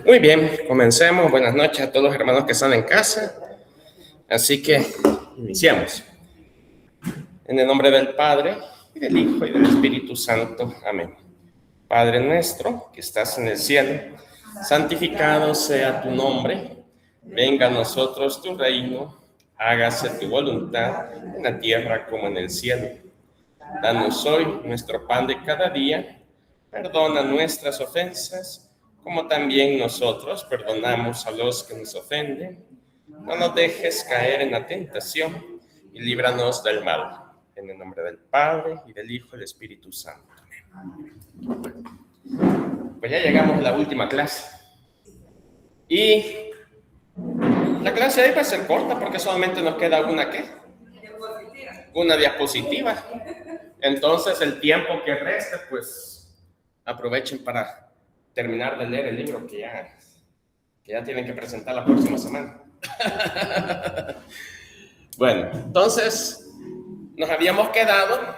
Muy bien, comencemos. Buenas noches a todos los hermanos que están en casa. Así que iniciamos. En el nombre del Padre, y del Hijo, y del Espíritu Santo. Amén. Padre nuestro, que estás en el cielo, santificado sea tu nombre. Venga a nosotros tu reino. Hágase tu voluntad en la tierra como en el cielo. Danos hoy nuestro pan de cada día. Perdona nuestras ofensas, como también nosotros perdonamos a los que nos ofenden. No nos dejes caer en la tentación y líbranos del mal. En el nombre del Padre, y del Hijo, y del Espíritu Santo. Pues ya llegamos a la última clase. Y la clase de hoy va a ser corta porque solamente nos queda una, ¿qué? Una diapositiva. Entonces el tiempo que reste, pues aprovechen para terminar de leer el libro que ya tienen que presentar la próxima semana. Bueno, entonces nos habíamos quedado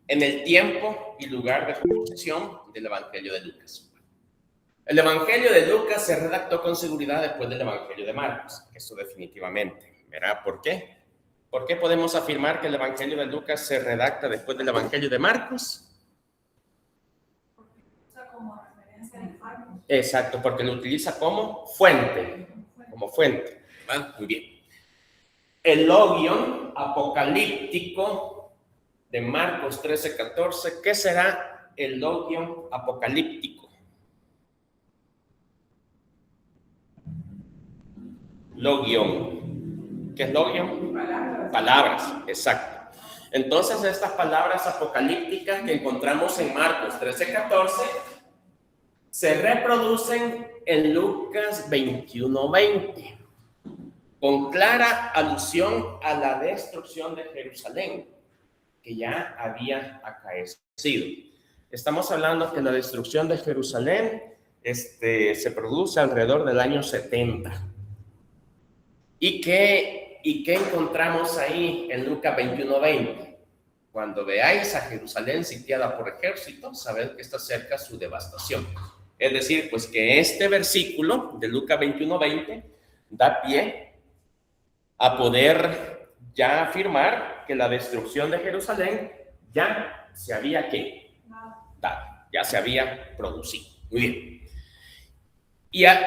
en el tiempo y lugar de composición del Evangelio de Lucas. El Evangelio de Lucas se redactó con seguridad después del Evangelio de Marcos, eso definitivamente. ¿Verá por qué? ¿Por qué podemos afirmar que el Evangelio de Lucas se redacta después del Evangelio de Marcos? Como referencia de Marcos. Exacto, porque lo utiliza como fuente. Como fuente. ¿Va? Muy bien. El logion apocalíptico de Marcos 13:14. ¿Qué será el logion apocalíptico? Logion. ¿Qué es logion? Palabras, exacto. Entonces, estas palabras apocalípticas que encontramos en Marcos 13:14 se reproducen en Lucas 21:20, con clara alusión a la destrucción de Jerusalén, que ya había acaecido. Estamos hablando que la destrucción de Jerusalén se produce alrededor del año 70. ¿Y qué encontramos ahí en Lucas 21:20? Cuando veáis a Jerusalén sitiada por ejército, sabed que está cerca su devastación. Es decir, pues que este versículo de Lucas 21:20 da pie a poder ya afirmar que la destrucción de Jerusalén ya se había dado, ya se había producido. Muy bien.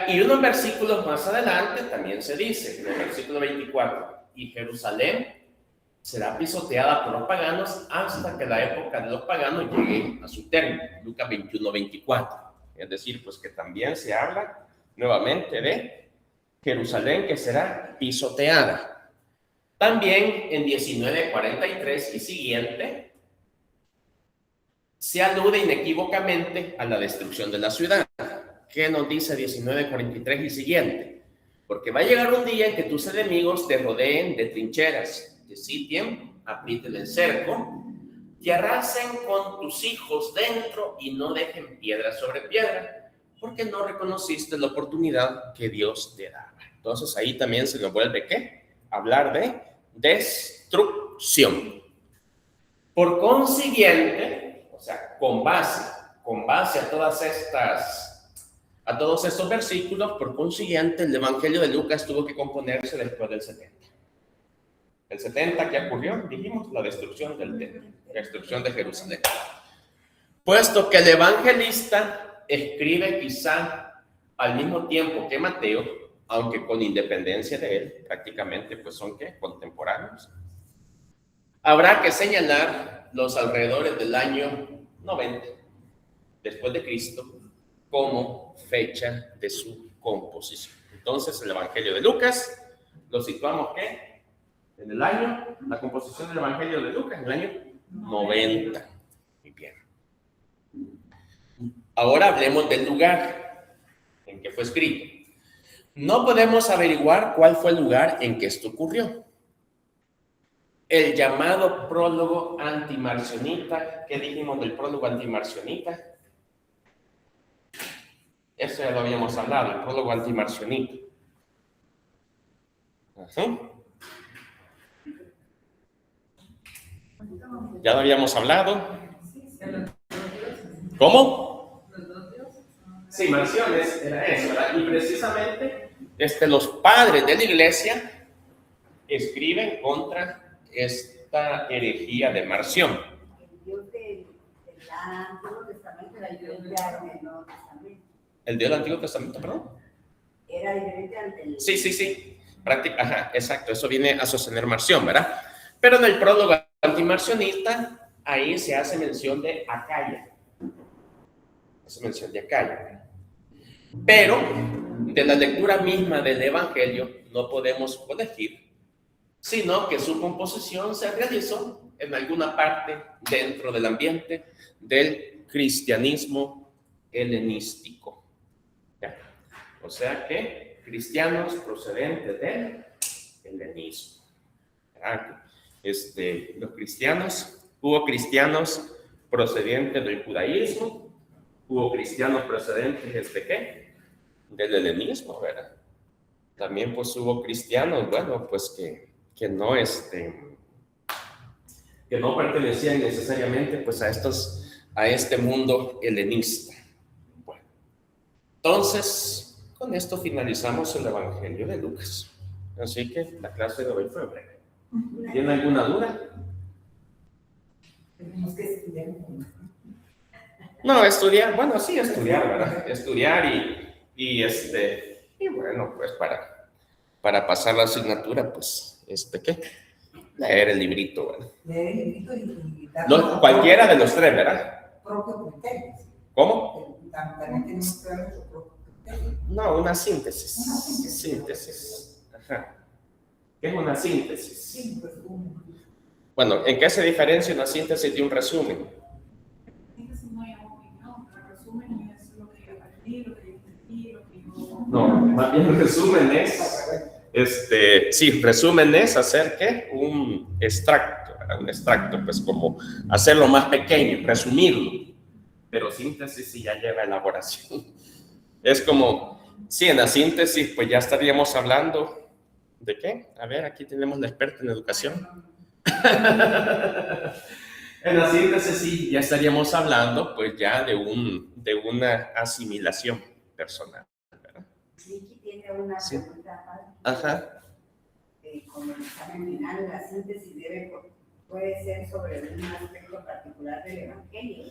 Y unos versículos más adelante también se dice, en el versículo 24, y Jerusalén será pisoteada por los paganos hasta que la época de los paganos llegue a su término. Lucas 21:24. Es decir, pues que también se habla nuevamente de Jerusalén que será pisoteada. También en 19:43 y siguiente se alude inequívocamente a la destrucción de la ciudad. ¿Qué nos dice 19:43 y siguiente? Porque va a llegar un día en que tus enemigos te rodeen de trincheras, te sitien, aprieten el cerco, te arrasen con tus hijos dentro y no dejen piedra sobre piedra, porque no reconociste la oportunidad que Dios te daba. Entonces ahí también se nos vuelve, ¿qué? Hablar de destrucción. Por consiguiente, o sea, con base a todos estos versículos, por consiguiente, el Evangelio de Lucas tuvo que componerse después del 70. El 70, ¿qué ocurrió? Dijimos, la destrucción del templo, la destrucción de Jerusalén. Puesto que el evangelista escribe quizá al mismo tiempo que Mateo, aunque con independencia de él, prácticamente pues son ¿qué? Contemporáneos. Habrá que señalar los alrededores del año 90 después de Cristo como fecha de su composición. Entonces, el Evangelio de Lucas lo situamos ¿qué? En el año, la composición del Evangelio de Lucas, en el año 90. Muy bien. Ahora hablemos del lugar en que fue escrito. No podemos averiguar cuál fue el lugar en que esto ocurrió. El llamado prólogo antimarcionita. ¿Qué dijimos del prólogo antimarcionita? Eso ya lo habíamos hablado, el prólogo antimarcionita. Ya lo habíamos hablado. ¿Cómo? Sí, Marciones era eso, ¿verdad? Y precisamente los padres de la iglesia escriben contra esta herejía de Marción. El Dios del Antiguo Testamento era diferente al del Nuevo Testamento. ¿El Dios del Antiguo Testamento, perdón? Era diferente al del... Sí. Ajá, exacto. Eso viene a sostener Marción, ¿verdad? Pero en el prólogo antimarcionista, ahí se hace mención de Acaya. Hace mención de Acaya. Pero de la lectura misma del Evangelio no podemos colegir, sino que su composición se realizó en alguna parte dentro del ambiente del cristianismo helenístico. ¿Ya? O sea que cristianos procedentes del helenismo. Los cristianos, hubo cristianos procedentes del judaísmo, hubo cristianos procedentes ¿de qué? Del helenismo, ¿verdad? También pues hubo cristianos, bueno, pues que no pertenecían necesariamente pues a este mundo helenista. Bueno, entonces con esto finalizamos el Evangelio de Lucas. Así que la clase de hoy fue breve. ¿Tiene alguna duda? Tenemos que estudiar. No, estudiar, bueno, sí, estudiar, ¿verdad? Estudiar y bueno, pues para pasar la asignatura, pues, ¿qué? Leer el librito, ¿verdad? Leer el librito y Cualquiera de los tres, ¿verdad? Propio criterio. ¿Cómo? También tenemos que dar nuestro propio criterio. No, una síntesis. Una síntesis. Síntesis. Ajá. ¿Qué es una síntesis? Sí, pues, Bueno, ¿en qué se diferencia una síntesis de un resumen? Síntesis no hay opinión, pero resumen es lo que yo aprendí, lo que yo entendí, lo que yo... No, más bien resumen resumen es hacer ¿qué? Un extracto, ¿verdad? Un extracto, pues como hacerlo más pequeño, resumirlo. Pero síntesis sí ya lleva elaboración. Es como, sí, en la síntesis pues ya estaríamos hablando ¿de qué? A ver, aquí tenemos la experta en educación. En la síntesis sí ya estaríamos hablando pues ya de una asimilación personal, ¿verdad? Vicky tiene una pregunta. Ajá. Como el examen final, la síntesis puede ser sobre un aspecto particular del Evangelio.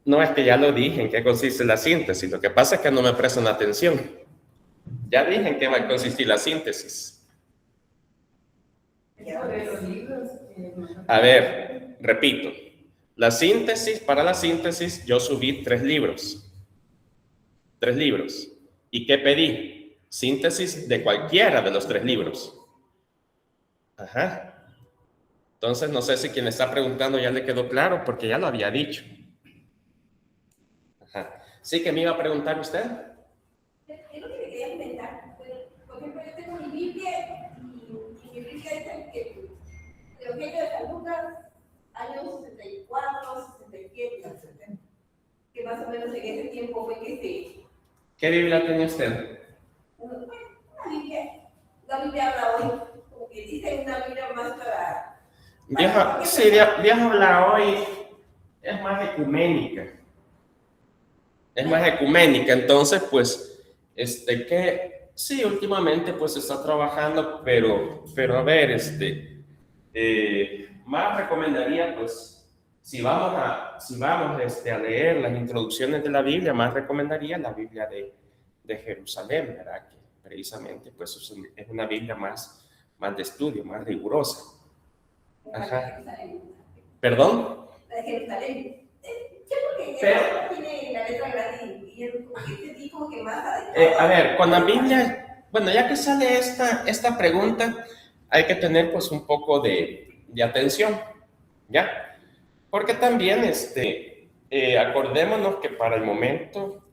No, es que ya lo dije en qué consiste la síntesis. Lo que pasa es que no me prestan atención. Ya dije en qué va a consistir la síntesis. A ver, repito. Para la síntesis, yo subí 3 libros. 3 libros. ¿Y qué pedí? Síntesis de cualquiera de los 3 libros. Ajá. Entonces, no sé si quien está preguntando ya le quedó claro, porque ya lo había dicho. Ajá. ¿Sí que me iba a preguntar usted? Es lo que le quería comentar. Por ejemplo, yo tengo mi Biblia y mi Biblia dice que el Evangelio de San Lucas, años 64, 67, 70, que más o menos en ese tiempo fue que ¿Qué Biblia tiene usted? una Biblia, la Biblia habla hoy, como que dice una Biblia más para... Vieja habla hoy, es más ecuménica. Es más ecuménica, entonces, pues, que sí, últimamente, pues, está trabajando, pero a ver, más recomendaría, pues, si vamos a leer las introducciones de la Biblia, más recomendaría la Biblia de Jerusalén, ¿verdad? Que precisamente, pues, es una Biblia más de estudio, más rigurosa. Ajá. ¿Perdón? La de Jerusalén. Pero, tiene la letra grande y es como que te digo que más a ver, con la Biblia, bueno, ya que sale esta pregunta, hay que tener pues un poco de atención, ¿ya? Porque también, acordémonos que para el momento,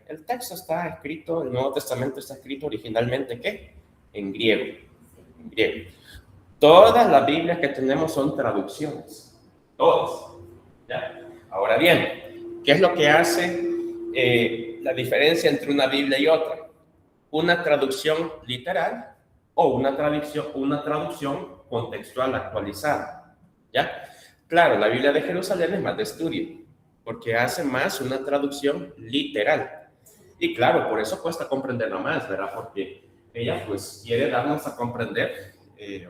el texto está escrito, el Nuevo Testamento está escrito originalmente, ¿qué? En griego. En griego. Todas las Biblias que tenemos son traducciones, todas, ¿ya? Ahora bien, ¿qué es lo que hace la diferencia entre una Biblia y otra? Una traducción literal o una traducción contextual actualizada, ¿ya? Claro, la Biblia de Jerusalén es más de estudio, porque hace más una traducción literal. Y claro, por eso cuesta comprenderlo más, ¿verdad? Porque ella pues quiere darnos a comprender,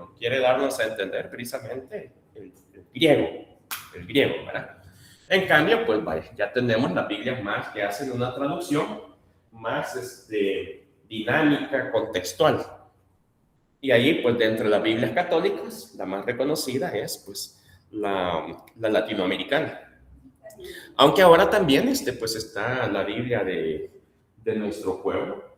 o quiere darnos a entender precisamente el griego, ¿verdad? En cambio, pues vaya, ya tenemos las Biblias más que hacen una traducción más dinámica, contextual. Y ahí, pues, de entre las Biblias católicas, la más reconocida es, pues, la latinoamericana. Aunque ahora también, pues, está la Biblia de nuestro pueblo,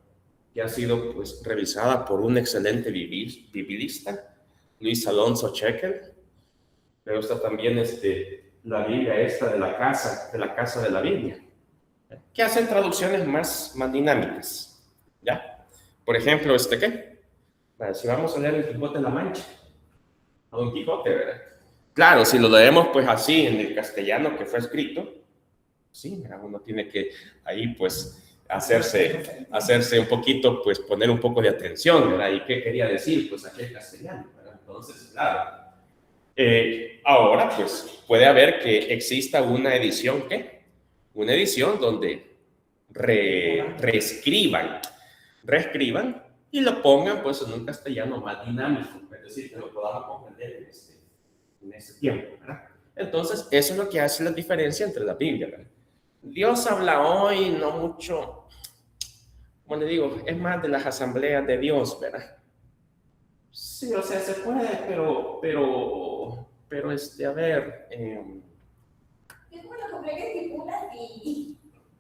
que ha sido, pues, revisada por un excelente biblista, Luis Alonso Chequel. Pero está también, la Biblia esta de la casa de la Biblia, que hacen traducciones más dinámicas, ¿ya? Por ejemplo, ¿qué? Bueno, si vamos a leer el Quijote de la Mancha, a Don Quijote, ¿verdad? Claro, si lo leemos pues así en el castellano que fue escrito, sí, ¿verdad? Uno tiene que ahí pues hacerse un poquito, pues poner un poco de atención, ¿verdad? ¿Y qué quería decir? Pues aquel castellano, ¿verdad? Entonces, claro. Ahora pues puede haber que exista una edición, ¿qué? Una edición donde reescriban y lo pongan pues en un castellano más dinámico, es decir, que lo podamos comprender en este tiempo, ¿verdad? Entonces, eso es lo que hace la diferencia entre la Biblia, ¿verdad? Dios habla hoy, no mucho, como le digo, es más de las asambleas de Dios, ¿verdad? Sí, o sea, se puede, pero, a ver... Es como la completa escritura y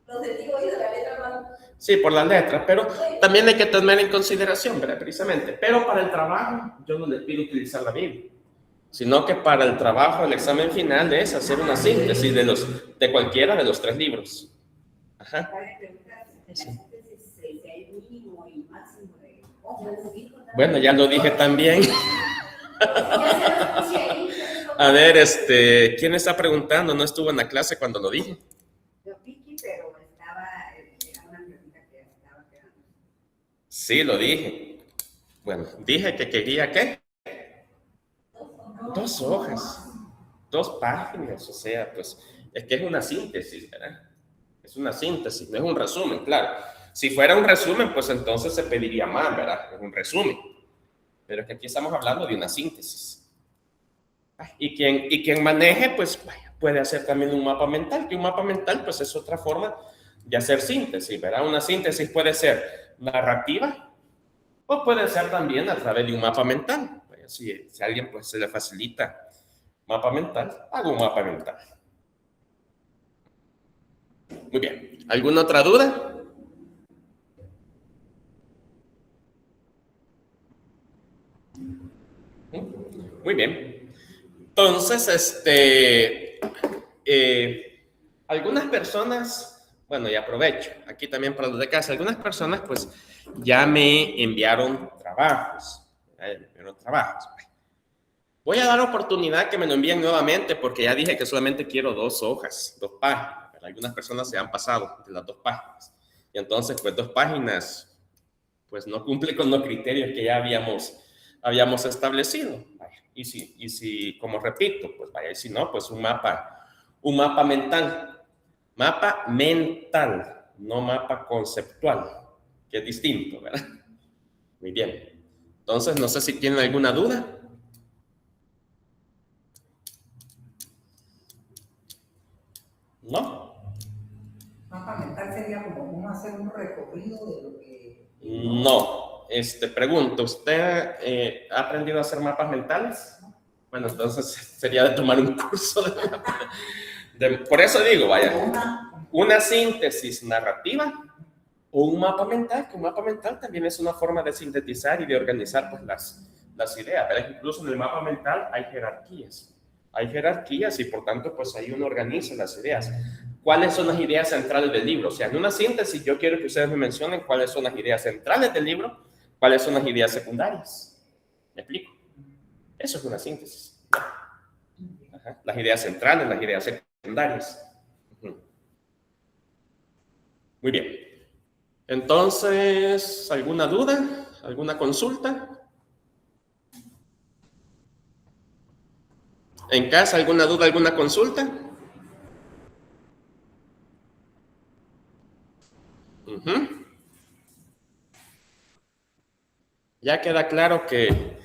los testigos de la letra más. Sí, por las letras, pero también hay que tener en consideración, ¿verdad? Precisamente. Pero para el trabajo, yo no les pido utilizar la Biblia, sino que para el trabajo, el examen final es hacer una síntesis de cualquiera de los 3 libros. Ajá. Bueno, ya lo dije también. A ver, ¿quién está preguntando? ¿No estuvo en la clase cuando lo dije? Sí, lo dije. Bueno, dije que quería, ¿qué? 2 hojas, 2 páginas, o sea, pues, es que es una síntesis, ¿verdad? Es una síntesis, no es un resumen, claro. Si fuera un resumen, pues entonces se pediría más, ¿verdad? Es un resumen. Pero es que aquí estamos hablando de una síntesis. Y quien maneje, pues, puede hacer también un mapa mental, que un mapa mental, pues, es otra forma de hacer síntesis, ¿verdad? Una síntesis puede ser narrativa o puede ser también a través de un mapa mental. Si a alguien pues se le facilita mapa mental, hago un mapa mental. Muy bien. ¿Alguna otra duda? Muy bien. Entonces, algunas personas, bueno, y aprovecho aquí también para los de casa, algunas personas pues ya me enviaron trabajos. Voy a dar oportunidad que me lo envíen nuevamente porque ya dije que solamente quiero 2 hojas, 2 páginas. Pero algunas personas se han pasado de las 2 páginas. Y entonces, pues 2 páginas, pues no cumple con los criterios que ya habíamos establecido. Vaya. Y si, como repito, pues vaya, y si no, pues un mapa mental. Mapa mental, no mapa conceptual, que es distinto, ¿verdad? Muy bien. Entonces, no sé si tienen alguna duda. ¿No? Mapa mental sería como cómo hacer un recorrido de lo que... No. Pregunto, ¿usted ha aprendido a hacer mapas mentales? Bueno, entonces sería de tomar un curso por eso digo, vaya, una síntesis narrativa o un mapa mental, que un mapa mental también es una forma de sintetizar y de organizar pues las ideas, pero incluso en el mapa mental hay jerarquías y por tanto pues ahí uno organiza las ideas. ¿Cuáles son las ideas centrales del libro? O sea, en una síntesis yo quiero que ustedes me mencionen cuáles son las ideas centrales del libro, cuáles son las ideas secundarias. ¿Me explico? Eso es una síntesis. Ajá. Las ideas centrales, las ideas secundarias. Muy bien. Entonces, ¿alguna duda? ¿Alguna consulta? ¿En casa alguna duda, alguna consulta? Ya queda claro que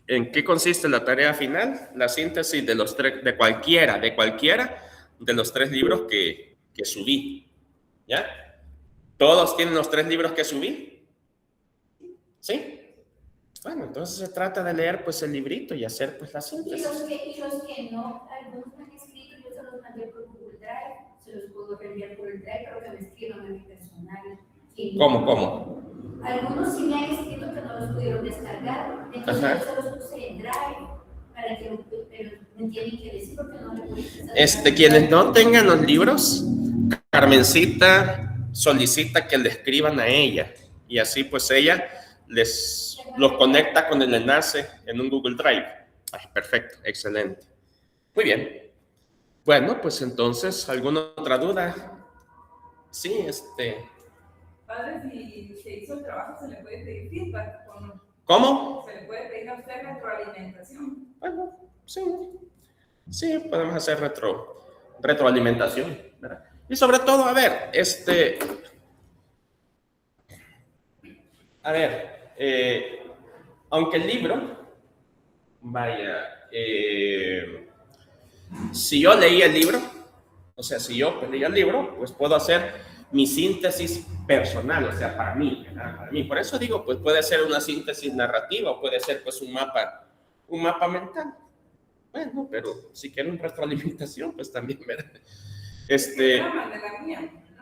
¿en qué consiste la tarea final? La síntesis de los tres, de cualquiera de los 3 libros que subí. ¿Ya? ¿Todos tienen los 3 libros que subí? ¿Sí? Bueno, entonces se trata de leer pues el librito y hacer pues la síntesis. Y los que no, algunos me han escrito, yo se los mandé por Google Drive, se los puedo reenviar por el Drive, pero que me escriban a mi personal. ¿Cómo? Algunos sí me han escrito que no los pudieron descargar, entonces yo se los puse en Drive para que pero me entienden que decir porque no le puse. Quienes no tengan los libros, Carmencita solicita que le escriban a ella y así pues ella los conecta con el enlace en un Google Drive. Ay, perfecto, excelente. Muy bien. Bueno, pues entonces, ¿alguna otra duda? Sí, Padre, si se hizo el trabajo, ¿se le puede pedir feedback o no? ¿Cómo? ¿Se le puede pedir a usted retroalimentación? Bueno, sí. Sí, podemos hacer retroalimentación, ¿verdad? Y sobre todo, a ver, aunque el libro, vaya, si yo leí el libro, o sea, si yo leí el libro, pues puedo hacer mi síntesis personal, o sea, para mí, ¿verdad? Para mí. Por eso digo, pues puede ser una síntesis narrativa o puede ser pues un mapa mental. Bueno, pero si quieren retroalimentación, pues también, ¿verdad?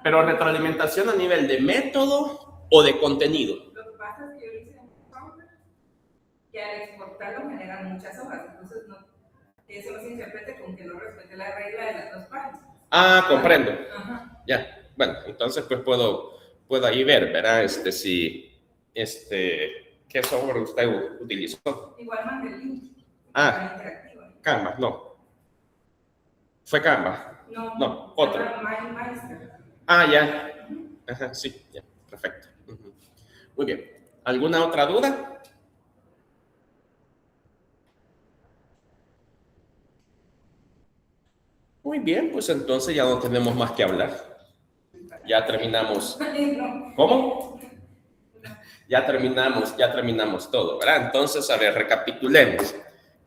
Pero retroalimentación a nivel de método o de contenido. Lo que pasa es que yo hice un software que al exportarlo generan muchas hojas, entonces eso no se interprete con que no respete la regla de las 2 páginas. Ah, comprendo. Ajá. Ya, bueno, entonces pues puedo ahí ver, ¿verdad? ¿Qué software usted utilizó? Igual mandé el link. Canva, no. ¿Fue Canva? No, otro. Ah, ya. Ajá, sí, ya, perfecto. Muy bien. ¿Alguna otra duda? Muy bien, pues entonces ya no tenemos más que hablar. Ya terminamos. ¿Cómo? Ya terminamos todo, ¿verdad? Entonces, a ver, recapitulemos.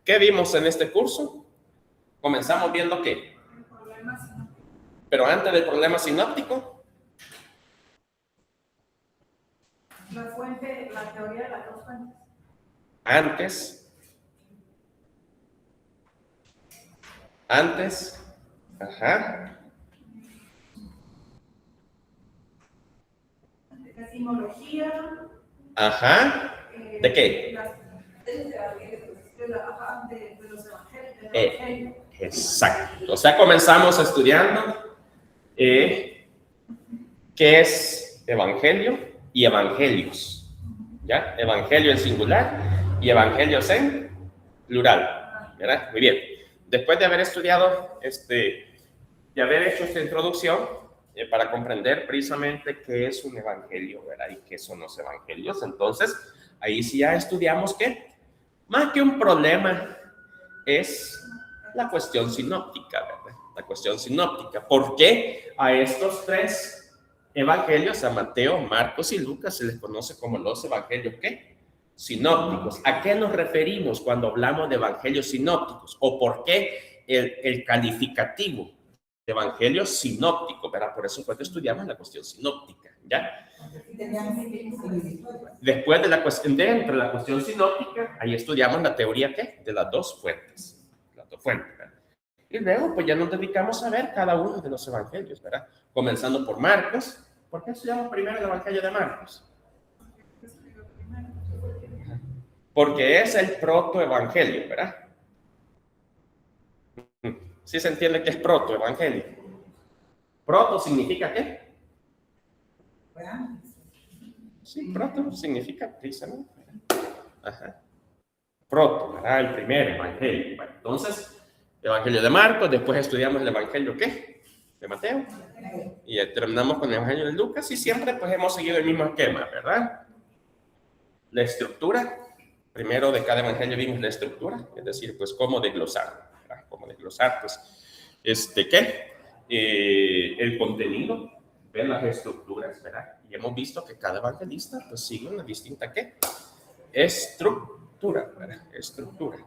¿Qué vimos en este curso? Comenzamos viendo qué. Pero antes del problema sinóptico. La fuente, la teoría de las 2 fuentes. Antes. Ajá. La etimología. Ajá. ¿De qué? De los evangelios. Exacto. O sea, comenzamos estudiando qué es evangelio y evangelios. ¿Ya? Evangelio en singular y evangelios en plural. ¿Verdad? Muy bien. Después de haber estudiado, de haber hecho esta introducción, para comprender precisamente qué es un evangelio, ¿verdad? Y qué son los evangelios. Entonces, ahí sí ya estudiamos que más que un problema es la cuestión sinóptica, ¿verdad? La cuestión sinóptica. ¿Por qué a estos 3 evangelios, a Mateo, Marcos y Lucas, se les conoce como los evangelios ¿qué? Sinópticos? ¿A qué nos referimos cuando hablamos de evangelios sinópticos? ¿O por qué el calificativo de evangelio sinóptico? ¿Verdad? Por eso cuando estudiamos la cuestión sinóptica, ¿ya? Después de la cuestión, dentro de la cuestión sinóptica, ahí estudiamos la teoría ¿qué? De las 2 fuentes. Las 2 fuentes, ¿verdad? Y luego, pues ya nos dedicamos a ver cada uno de los evangelios, ¿verdad? Comenzando por Marcos. ¿Por qué estudiamos primero el evangelio de Marcos? Porque es el protoevangelio, ¿verdad? ¿Sí se entiende qué es protoevangelio? Proto significa ¿qué? Sí, proto significa precisamente. Ajá. Proto, ¿verdad? El primer evangelio. Bueno, entonces, evangelio de Marcos, después estudiamos el evangelio ¿qué? De Mateo. Y terminamos con el evangelio de Lucas y siempre pues hemos seguido el mismo esquema, ¿verdad? La estructura. Primero de cada evangelio vimos la estructura, es decir, pues cómo desglosar, ¿verdad? Cómo desglosar, pues, ¿qué? El contenido, ven las estructuras, ¿verdad? Y hemos visto que cada evangelista pues sigue una distinta ¿qué? Estructura, ¿verdad? Estructura.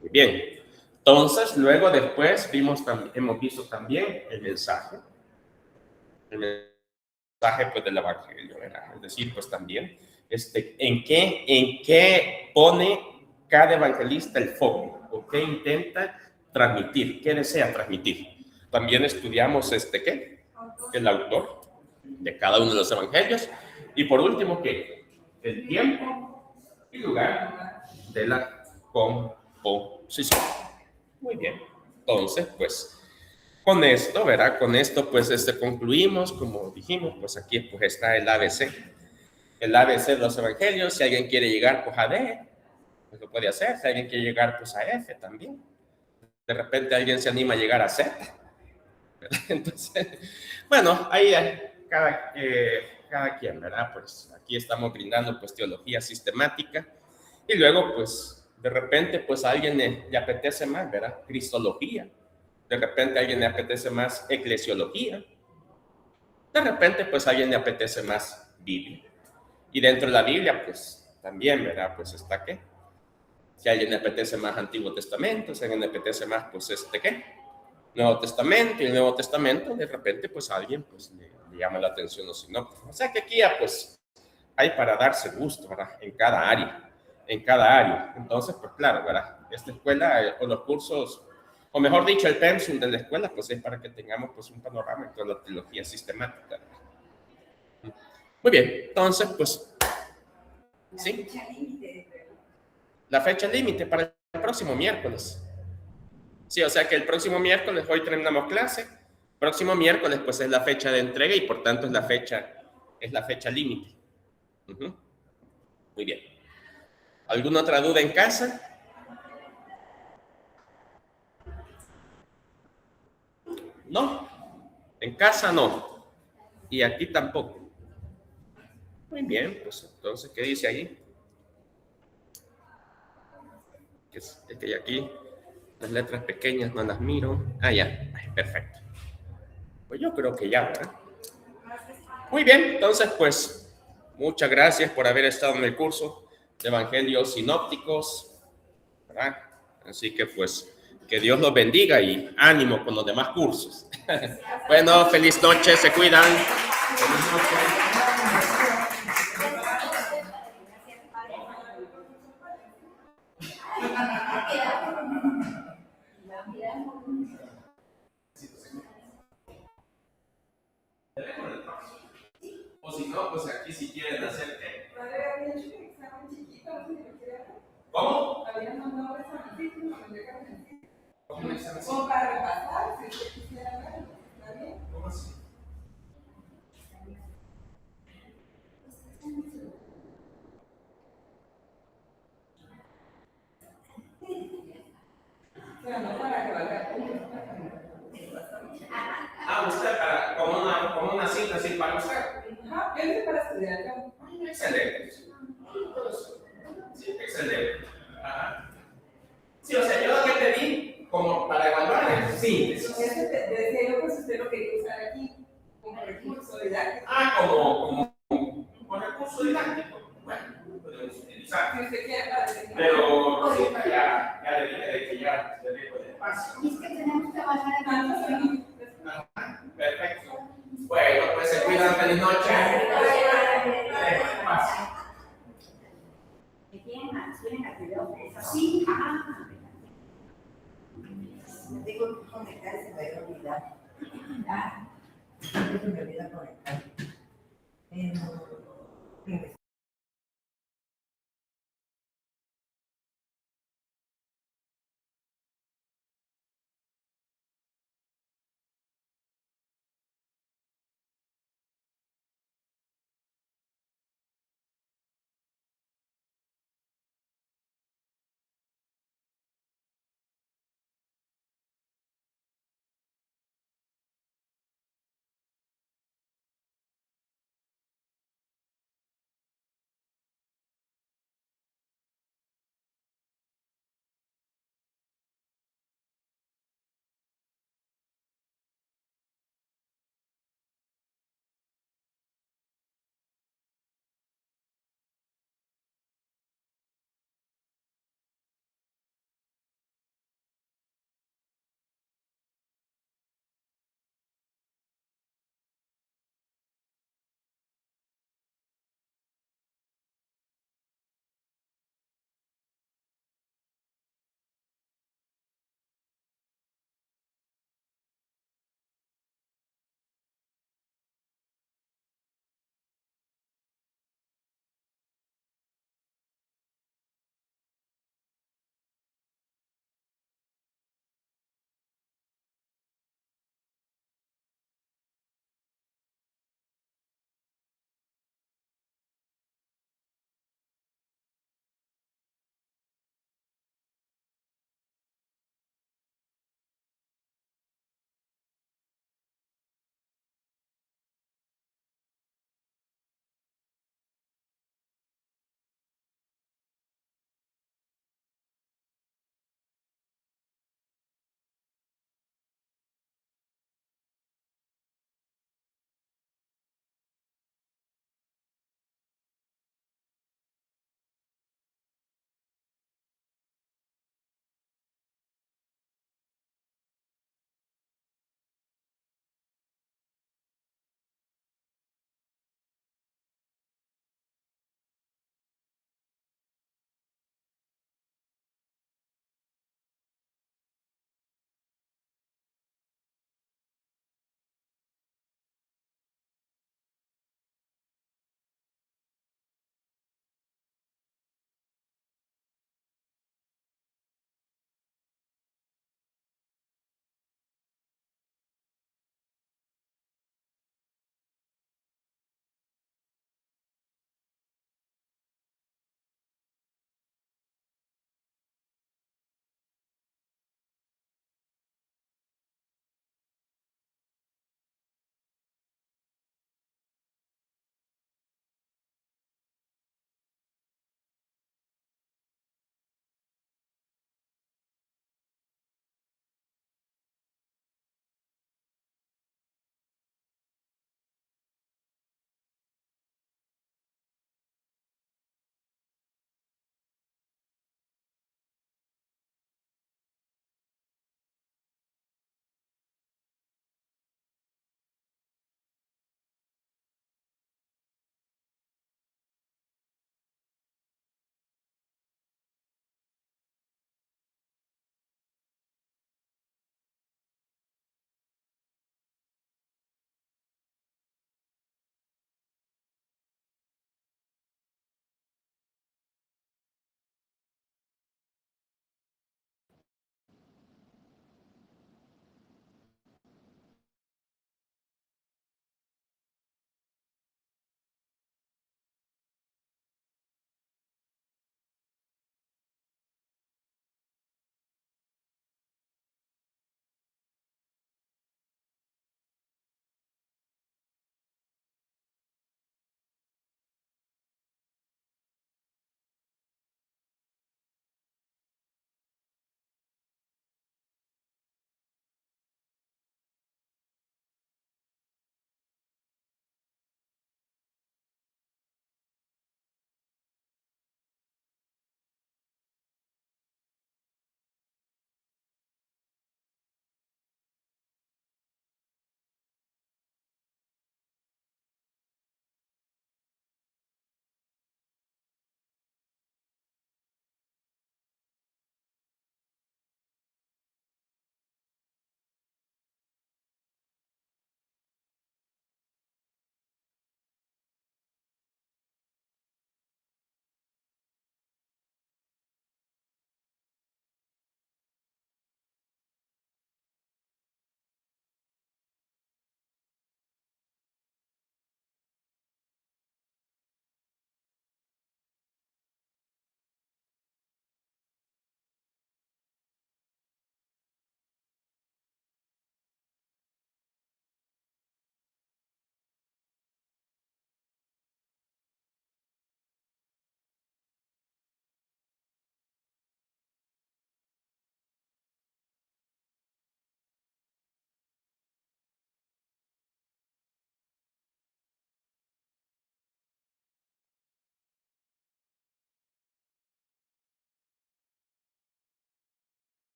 Muy bien. Entonces, luego después hemos visto también el mensaje pues del evangelio, ¿verdad? Es decir, pues también, ¿en qué pone cada evangelista el foco? ¿O qué intenta transmitir? ¿Qué desea transmitir? También estudiamos, ¿qué? El autor de cada uno de los evangelios. Y por último, ¿qué? El tiempo y lugar de la composición. Muy bien. Entonces, pues, con esto, ¿verdad? Con esto, pues, concluimos, como dijimos, pues aquí pues está el ABC. El ABC de los evangelios. Si alguien quiere llegar, pues a D, pues lo puede hacer. Si alguien quiere llegar, pues a F también. De repente alguien se anima a llegar a Z. ¿Verdad? Entonces, bueno, ahí cada quien, ¿verdad? Pues aquí estamos brindando pues teología sistemática y luego pues de repente pues a alguien le apetece más, ¿verdad? Cristología. De repente a alguien le apetece más eclesiología. De repente pues a alguien le apetece más Biblia. Y dentro de la Biblia pues también, ¿verdad? Pues está ¿qué? Si a alguien le apetece más Antiguo Testamento, si a alguien le apetece más pues ¿qué? Nuevo Testamento, y el Nuevo Testamento, de repente, pues a alguien pues, le llama la atención o si no. O sea que aquí ya, pues, hay para darse gusto, ¿verdad? En cada área. Entonces, pues claro, ¿verdad? Esta escuela, o los cursos, o mejor dicho, el pensum de la escuela, pues es para que tengamos pues un panorama en toda la teología sistemática. Muy bien, entonces, pues, sí. La fecha límite para el próximo miércoles. Sí, o sea que el próximo miércoles, hoy terminamos clase, próximo miércoles pues es la fecha de entrega y por tanto es la fecha límite. Ujú. Muy bien. ¿Alguna otra duda en casa? No, en casa no. Y aquí tampoco. Muy bien, pues entonces, ¿qué dice ahí? Es que aquí las letras pequeñas no las miro. Ah, ya, perfecto. Pues yo creo que ya, ¿verdad? Muy bien, entonces pues muchas gracias por haber estado en el curso de Evangelios Sinópticos, ¿verdad? Así que pues que Dios los bendiga y ánimo con los demás cursos. Bueno, feliz noche, se cuidan. Feliz noche. O si no, pues aquí si quieren hacer qué. ¿Cómo? Habían mandado examen, no me dejaron. ¿Cómo para repasar? Si usted quisiera verlo, ¿está bien? ¿Cómo así? Pero no para que valga puntos. Usted como una cita así para usted. Ajá, yo hice para estudiar acá. Excelente. Sí, excelente. Ajá. Sí, o sea, yo lo que te di como para evaluar es sí. Decía yo, pues usted lo quería usar aquí como recurso didáctico. Como recurso didáctico. Bueno, podemos utilizar. Si usted quiere para decir. Pero ahorita ya le dije de que ya le dejo de paso. Y es que tenemos que bajar el tanto. Perfecto. Bueno, pues se cuidan, feliz noche. ¿Tienen actividad? Sí. Me tengo que conectar y se me va a olvidar. Se me olvida conectar.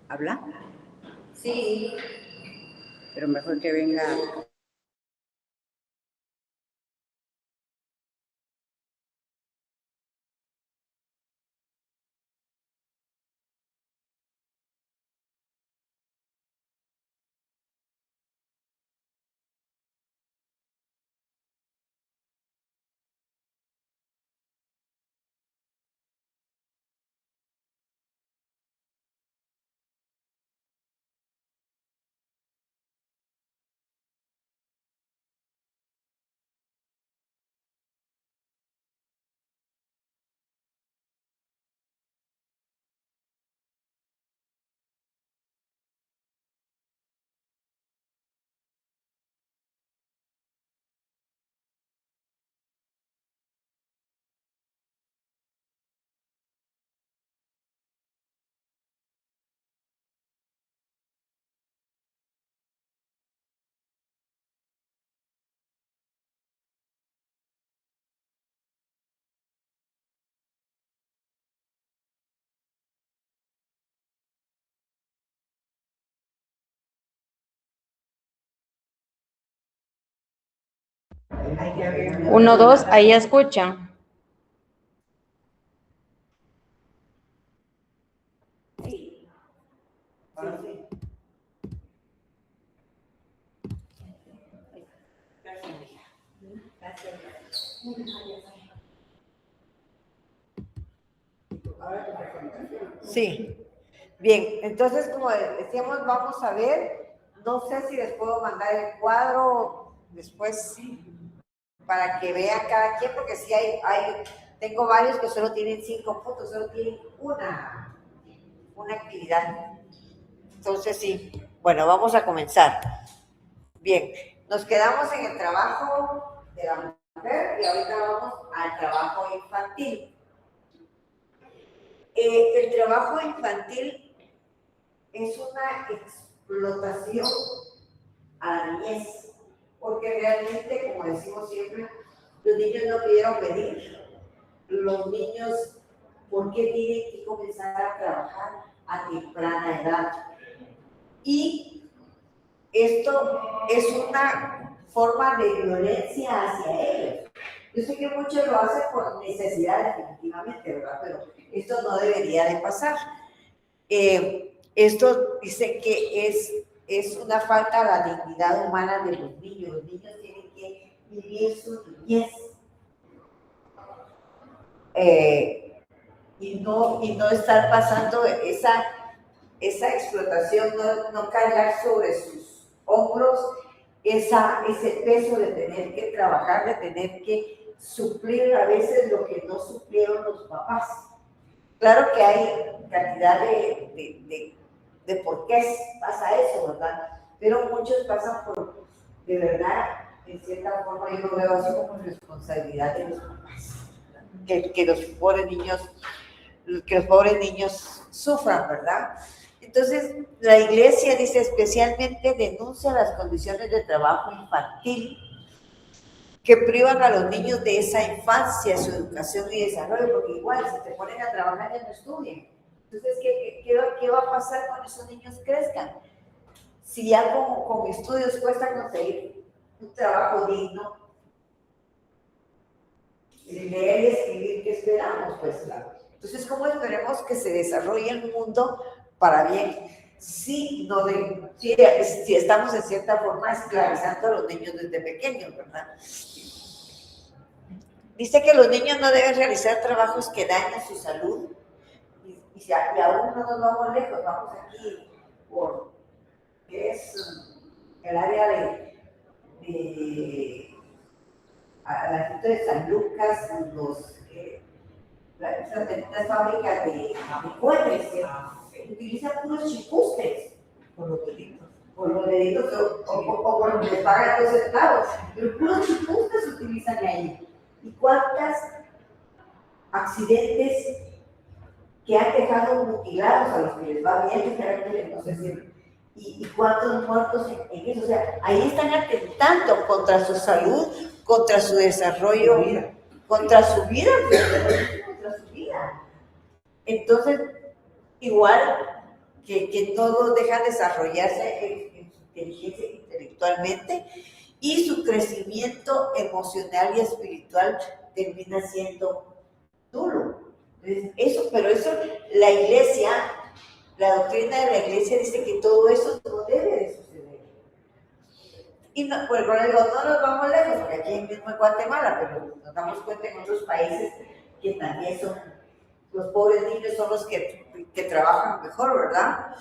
¿Habla? Sí. Pero mejor que venga. Uno, dos, ahí escuchan. Sí. Ahora sí. Gracias, hija. Gracias. Ahora tu presentación. Sí, bien, entonces como decíamos, vamos a ver, no sé si les puedo mandar el cuadro después para que vean cada quien, porque sí tengo varios que solo tienen 5 puntos, solo tienen una actividad. Entonces sí, bueno, vamos a comenzar. Bien, nos quedamos en el trabajo de la mujer y ahorita vamos al trabajo infantil. El trabajo infantil es una explotación a la niñez, porque realmente, como decimos siempre, los niños no pidieron pedir. Los niños, ¿por qué tienen que comenzar a trabajar a temprana edad? Y esto es una forma de violencia hacia ellos. Yo sé que muchos lo hacen por necesidad, definitivamente, ¿verdad? Pero esto no debería de pasar. Esto dice que es una falta a la dignidad humana de los niños. Los niños tienen que vivir su niñez. Y no estar pasando esa explotación, no cargar sobre sus hombros ese peso de tener que trabajar, de tener que suplir a veces lo que no suplieron los papás. Claro que hay cantidad de por qué pasa eso, ¿verdad? Pero muchos pasan por, de verdad, en cierta forma, yo lo veo así como responsabilidad de los papás. Que los pobres niños sufran, ¿verdad? Entonces, la iglesia dice especialmente denuncia las condiciones de trabajo infantil que privan a los niños de esa infancia, su educación y desarrollo, porque igual, si te ponen a trabajar ya no estudian. Entonces, ¿qué va a pasar cuando esos niños crezcan? Si ya con estudios cuesta conseguir un trabajo digno, leer y escribir, ¿qué esperamos? Pues claro. Entonces, ¿cómo esperemos que se desarrolle el mundo para bien? Si estamos en cierta forma esclavizando a los niños desde pequeños, ¿verdad? Dice que los niños no deben realizar trabajos que dañen su salud. Y aún no nos vamos lejos, vamos aquí por que es el área a la gente de San Lucas, las fábricas de cohetes que utilizan puros chipustes por los delitos. Por los delitos o por les pagan 2 centavos. Pero puros chipustes se utilizan ahí. ¿Y cuántos accidentes que han dejado mutilados a los que les va bien, no sé si, y cuántos muertos en eso? O sea, ahí están atentando contra su salud, contra su desarrollo, contra su vida, contra su vida. Entonces, igual que no dejan desarrollarse en su inteligencia intelectualmente y su crecimiento emocional y espiritual termina siendo nulo. Entonces, pero eso, la iglesia, la doctrina de la iglesia dice que todo eso no debe de suceder. Y no, pues, bueno, digo, no nos vamos lejos, porque aquí mismo en Guatemala, pero nos damos cuenta en otros países que también son, los pobres niños son los que trabajan mejor, ¿verdad?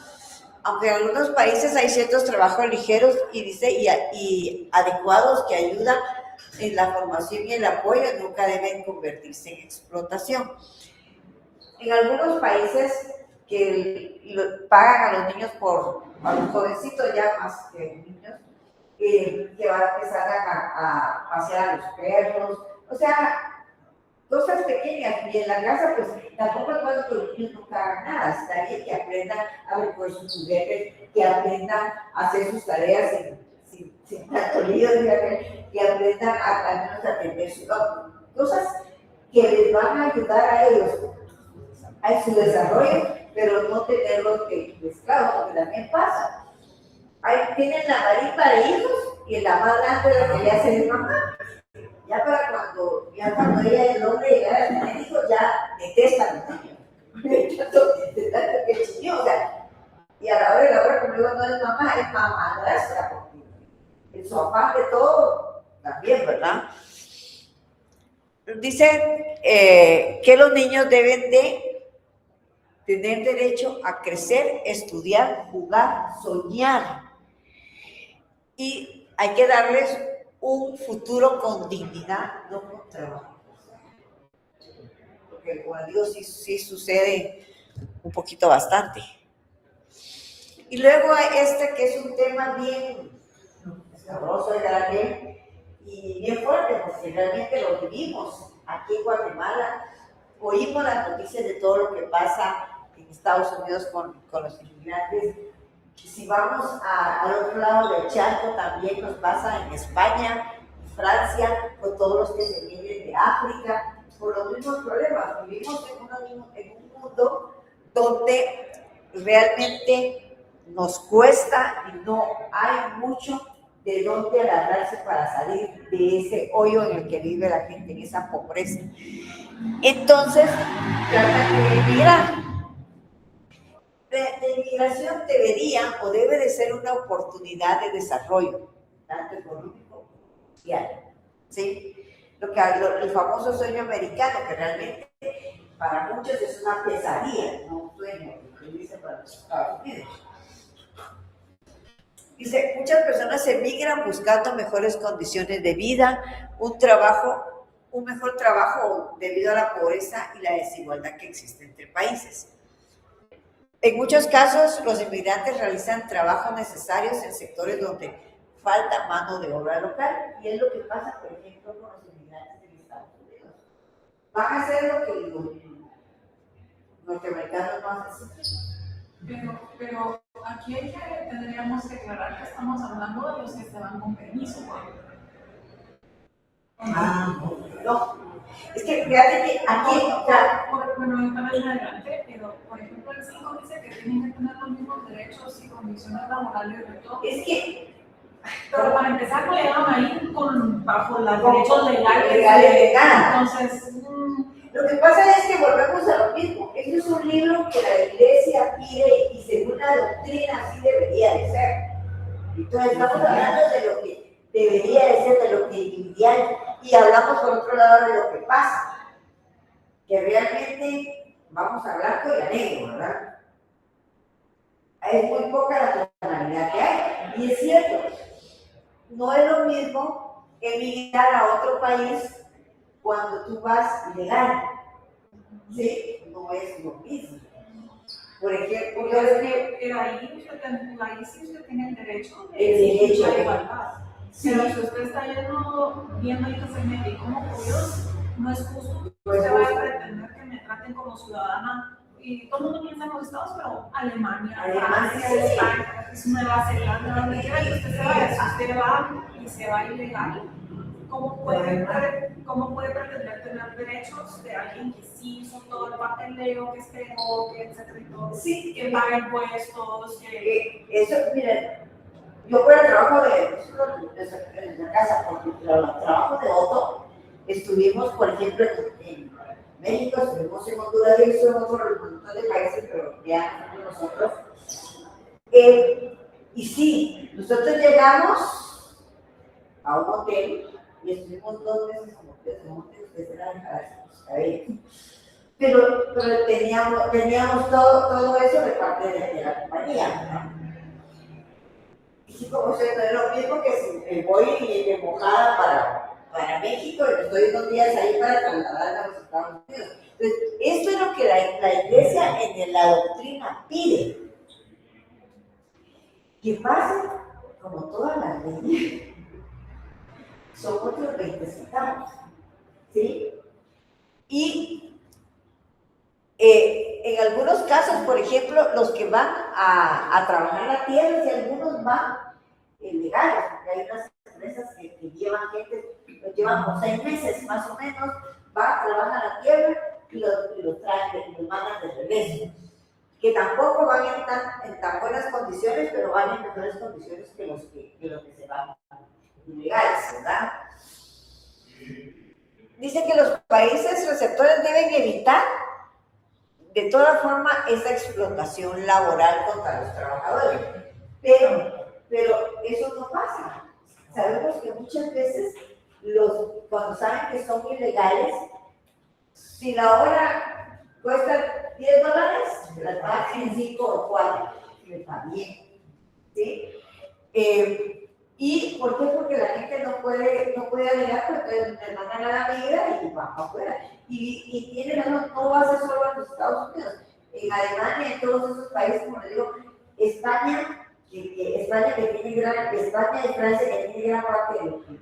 Aunque en algunos países hay ciertos trabajos ligeros y adecuados que ayudan en la formación y el apoyo, nunca deben convertirse en explotación. En algunos países que pagan a los niños a los jovencitos ya más que niños, que van a empezar a pasear a los perros, o sea, cosas pequeñas. Y en la casa, pues tampoco es bueno que los niños nunca hagan nada. Está bien que aprendan a recoger sus juguetes, que aprendan a hacer sus tareas sin tanto lío, que aprendan al menos a atender cosas que les van a ayudar a ellos a su desarrollo, pero no tenerlos de esclavos, porque también pasa. Ahí tienen la marimba de hijos y la más grande es la que le hace de mamá. Ya cuando ella es el hombre llega a tener hijos, ya detestan a los niños. Tanto que chilló, o sea, y a la hora conmigo no es mamá, es madrastra, porque en su afán de todo, también, ¿verdad? Dice que los niños deben de tener derecho a crecer, estudiar, jugar, soñar. Y hay que darles un futuro con dignidad, no con trabajo. Porque como digo, sí sucede un poquito bastante. Y luego hay que es un tema bien sabroso, grande y bien fuerte, porque realmente lo vivimos aquí en Guatemala. Oímos las noticias de todo lo que pasa en Estados Unidos con los inmigrantes. Y si vamos al otro lado del charco, también nos pasa en España, en Francia, con todos los que se vienen de África, por los mismos problemas. Vivimos en un mundo donde realmente nos cuesta y no hay mucho de dónde agarrarse para salir de ese hoyo en el que vive la gente, en esa pobreza. Entonces, tratan de emigrar. La inmigración debería o debe de ser una oportunidad de desarrollo, tanto económico como social, ¿sí? El famoso sueño americano, que realmente para muchos es una pesadilla, no un sueño, que dice para los Estados Unidos. Dice, muchas personas emigran buscando mejores condiciones de vida, un mejor trabajo debido a la pobreza y la desigualdad que existe entre países. En muchos casos, los inmigrantes realizan trabajos necesarios en sectores donde falta mano de obra local, y es lo que pasa, por ejemplo, con los inmigrantes en Estados Unidos. Van a hacer lo que los norteamericanos no hacen. Pero aquí tendríamos que aclarar que estamos hablando de los que se van con permiso. No. Es que fíjate que aquí bueno, yo también adelante, pero por ejemplo el 5 dice que tienen que tener los mismos derechos y condiciones laborales de todos. es que Pero para empezar no le van a ir bajo los derechos legales. Entonces, lo que pasa es que volvemos a lo mismo. Este es un libro que la iglesia pide y según la doctrina así debería de ser. Entonces estamos hablando de lo que debería de ser, de lo que ideal, y hablamos por otro lado de lo que pasa. Que realmente vamos a blanco y a negro, ¿verdad? Es muy poca la tonalidad que hay. Y es cierto, no es lo mismo emigrar a otro país cuando tú vas legal, ¿sí? No es lo mismo. Por ejemplo, pero ahí sí usted tiene el derecho de la igualdad. Sí. Pero si usted está viendo ahí que se mete y como curioso, no es justo que No es usted vaya justo. a pretender que me traten como ciudadana. Y todo el mundo piensa en los estados, pero Alemania, Francia, Francia, España, es Nueva Zelanda, donde quiera que usted se vaya, si usted va y se va ilegal, ¿cómo puede ¿cómo puede pretender tener derechos de alguien que sí hizo todo el papeleo, que escribió, que etcétera y todo? Sí, Que paga impuestos, que... Eso, miren, yo por el trabajo en la casa, porque el trabajo de Otto, estuvimos, por ejemplo, en México, estuvimos en Honduras, y estuvimos por un montón de países, pero ya nosotros. Y sí, nosotros llegamos a un hotel y estuvimos 2 meses como que ustedes eran pero teníamos todo eso de parte de la compañía, ¿no? Y sí, como se no es lo mismo que si me voy de mojada para México y estoy 2 días ahí para trasladarme a los Estados Unidos. Entonces, esto es lo que la iglesia en la doctrina pide. Que pase como todas las leyes. Son otros 20 centavos. ¿Sí? Y en algunos casos, por ejemplo, los que van a trabajar la tierra, si algunos van legales, porque hay unas empresas que llevan gente, los llevan por 6 meses más o menos, van, trabajan la tierra y los traen, y los mandan de regreso. Que tampoco van en tan buenas condiciones, pero van en mejores condiciones que los que se van ilegales, ¿verdad? Dice que los países receptores deben evitar de toda forma esa explotación laboral contra los trabajadores. Pero eso no pasa. Sabemos que muchas veces cuando saben que son ilegales, si la hora cuesta $10, la pagan en 5 o 4, le va bien. ¿Sí? ¿Y por qué? Porque la gente no puede alegar, porque le mandan a la migra y va afuera. Y tiene razón, no va a ser solo en los Estados Unidos. En Alemania, en todos esos países, como les digo, España y Francia, que tiene gran parte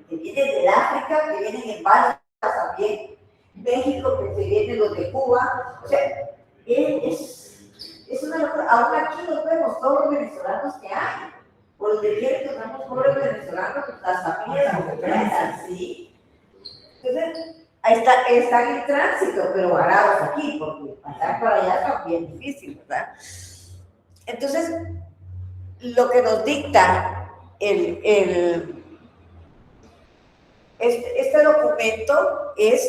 que viene del África, que vienen en balsas también, México, que se vienen los de Cuba, o sea, es una locura. Aún aquí nos vemos todos los venezolanos que hay, por donde quieren que usamos pobres venezolanos, las familias completas, ¿sí? Entonces, están en tránsito, pero varados aquí, porque pasar para allá es bien difícil, ¿verdad? Entonces, lo que nos dicta este documento es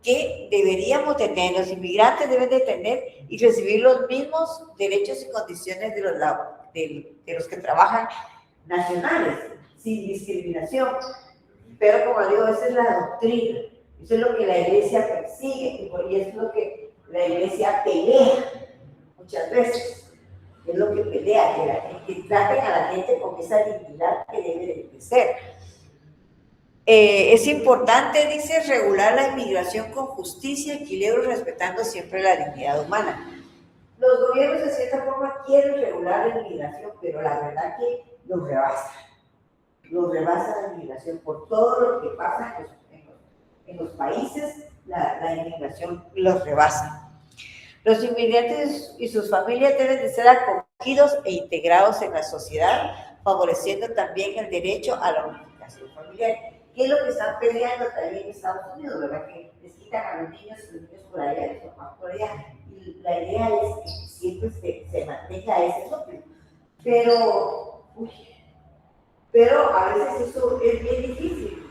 que deberíamos tener, los inmigrantes deben de tener y recibir los mismos derechos y condiciones de los que trabajan nacionales, sin discriminación. Pero como digo, esa es la doctrina, eso es lo que la iglesia persigue y eso es lo que la iglesia pelea muchas veces. Es lo que pelea, que traten a la gente con esa dignidad que debe de ser. Es importante, dice, regular la inmigración con justicia, equilibrio, respetando siempre la dignidad humana. Los gobiernos de cierta forma quieren regular la inmigración, pero la verdad que los rebasa la inmigración por todo lo que pasa en los países, la inmigración los rebasa. Los inmigrantes y sus familias deben de ser acogidos e integrados en la sociedad, favoreciendo también el derecho a la unificación familiar. ¿Qué es lo que están peleando también en Estados Unidos, verdad? Que les quitan a los niños por allá, los papás por allá. Y la idea es que siempre se mantenga ese núcleo. Pero a veces eso es bien difícil,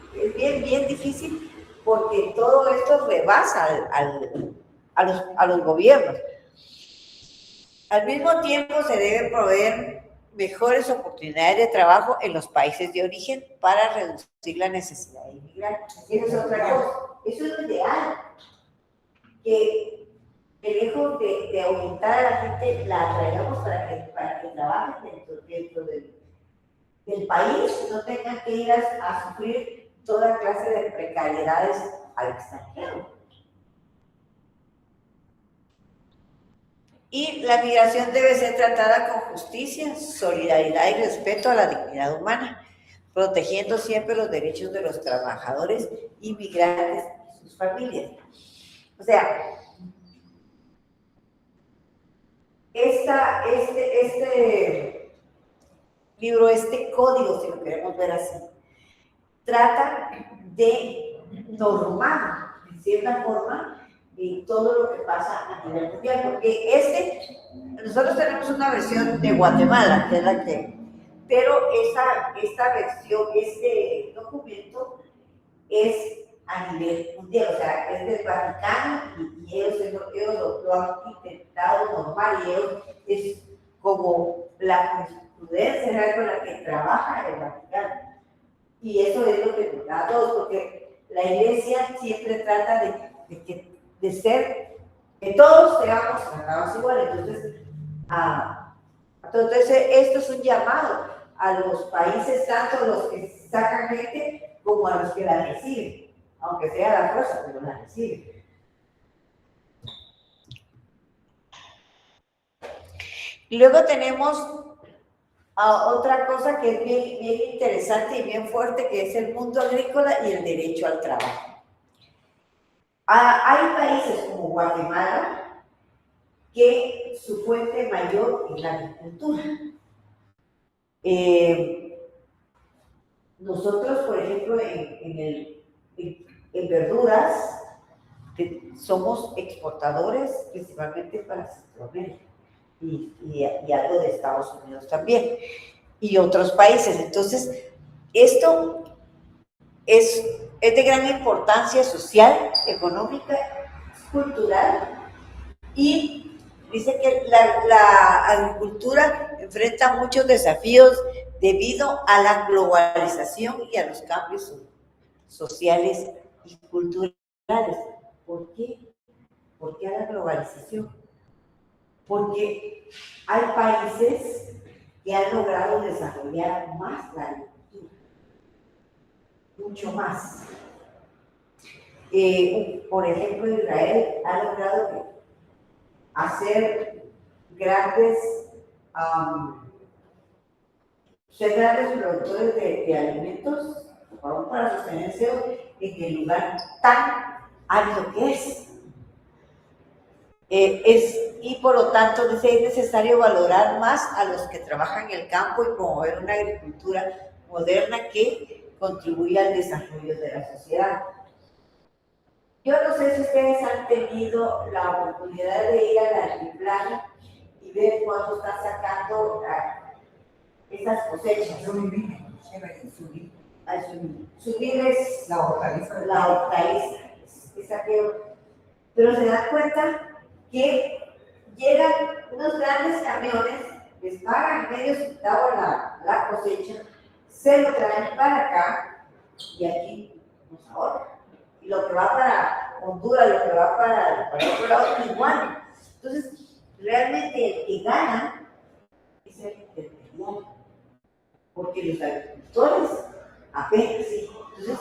bien difícil, porque todo esto rebasa a los gobiernos. Al mismo tiempo se deben proveer mejores oportunidades de trabajo en los países de origen para reducir la necesidad de inmigrar. Esa es otra cosa. Eso es lo ideal. Que lejos de aumentar a la gente, la atraigamos para que trabajen dentro del país, no tengan que ir a sufrir toda clase de precariedades al extranjero. Y la migración debe ser tratada con justicia, solidaridad y respeto a la dignidad humana, protegiendo siempre los derechos de los trabajadores inmigrantes y sus familias. O sea, este libro, este código, si lo queremos ver así, trata de normal, de cierta forma, todo lo que pasa a nivel mundial, porque nosotros tenemos una versión de Guatemala, que es la que, pero esta versión, este documento es a nivel mundial, o sea, es del Vaticano y ellos lo han intentado normal y ellos es como la jurisprudencia con la que trabaja el Vaticano. Y eso es lo que nos da a todos, porque la Iglesia siempre trata de ser, que todos seamos tratados igual. Entonces, esto es un llamado a los países, tanto los que sacan gente como a los que la reciben, aunque sea la fuerza, pero la reciben. Y luego tenemos otra cosa que es bien interesante y bien fuerte, que es el mundo agrícola y el derecho al trabajo. Hay países como Guatemala que su fuente mayor es la agricultura. Nosotros, por ejemplo, en verduras, somos exportadores principalmente para Centroamérica y algo de Estados Unidos también y otros países. Entonces, esto es de gran importancia social, económica, cultural, y dice que la agricultura enfrenta muchos desafíos debido a la globalización y a los cambios sociales y culturales. ¿Por qué? ¿Por qué a la globalización? Porque hay países que han logrado desarrollar más la agricultura, mucho más. Por ejemplo, Israel ha logrado hacer ser grandes productores de alimentos para sostenerse en el lugar tan árido que es. Y por lo tanto, dice, es necesario valorar más a los que trabajan en el campo y promover una agricultura moderna que contribuya al desarrollo de la sociedad. Yo no sé si ustedes han tenido la oportunidad de ir al altiplano y ver cuánto están sacando estas cosechas. Yo viví en Subir es la hortaliza. Pero se dan cuenta que llegan unos grandes camiones, les pagan medio centavo la cosecha, se lo traen para acá y aquí nos ahorran. Y lo que va para Honduras, lo que va para otro lado, igual. Entonces, realmente el que gana es el intermediario, porque los agricultores apenas sí. Entonces,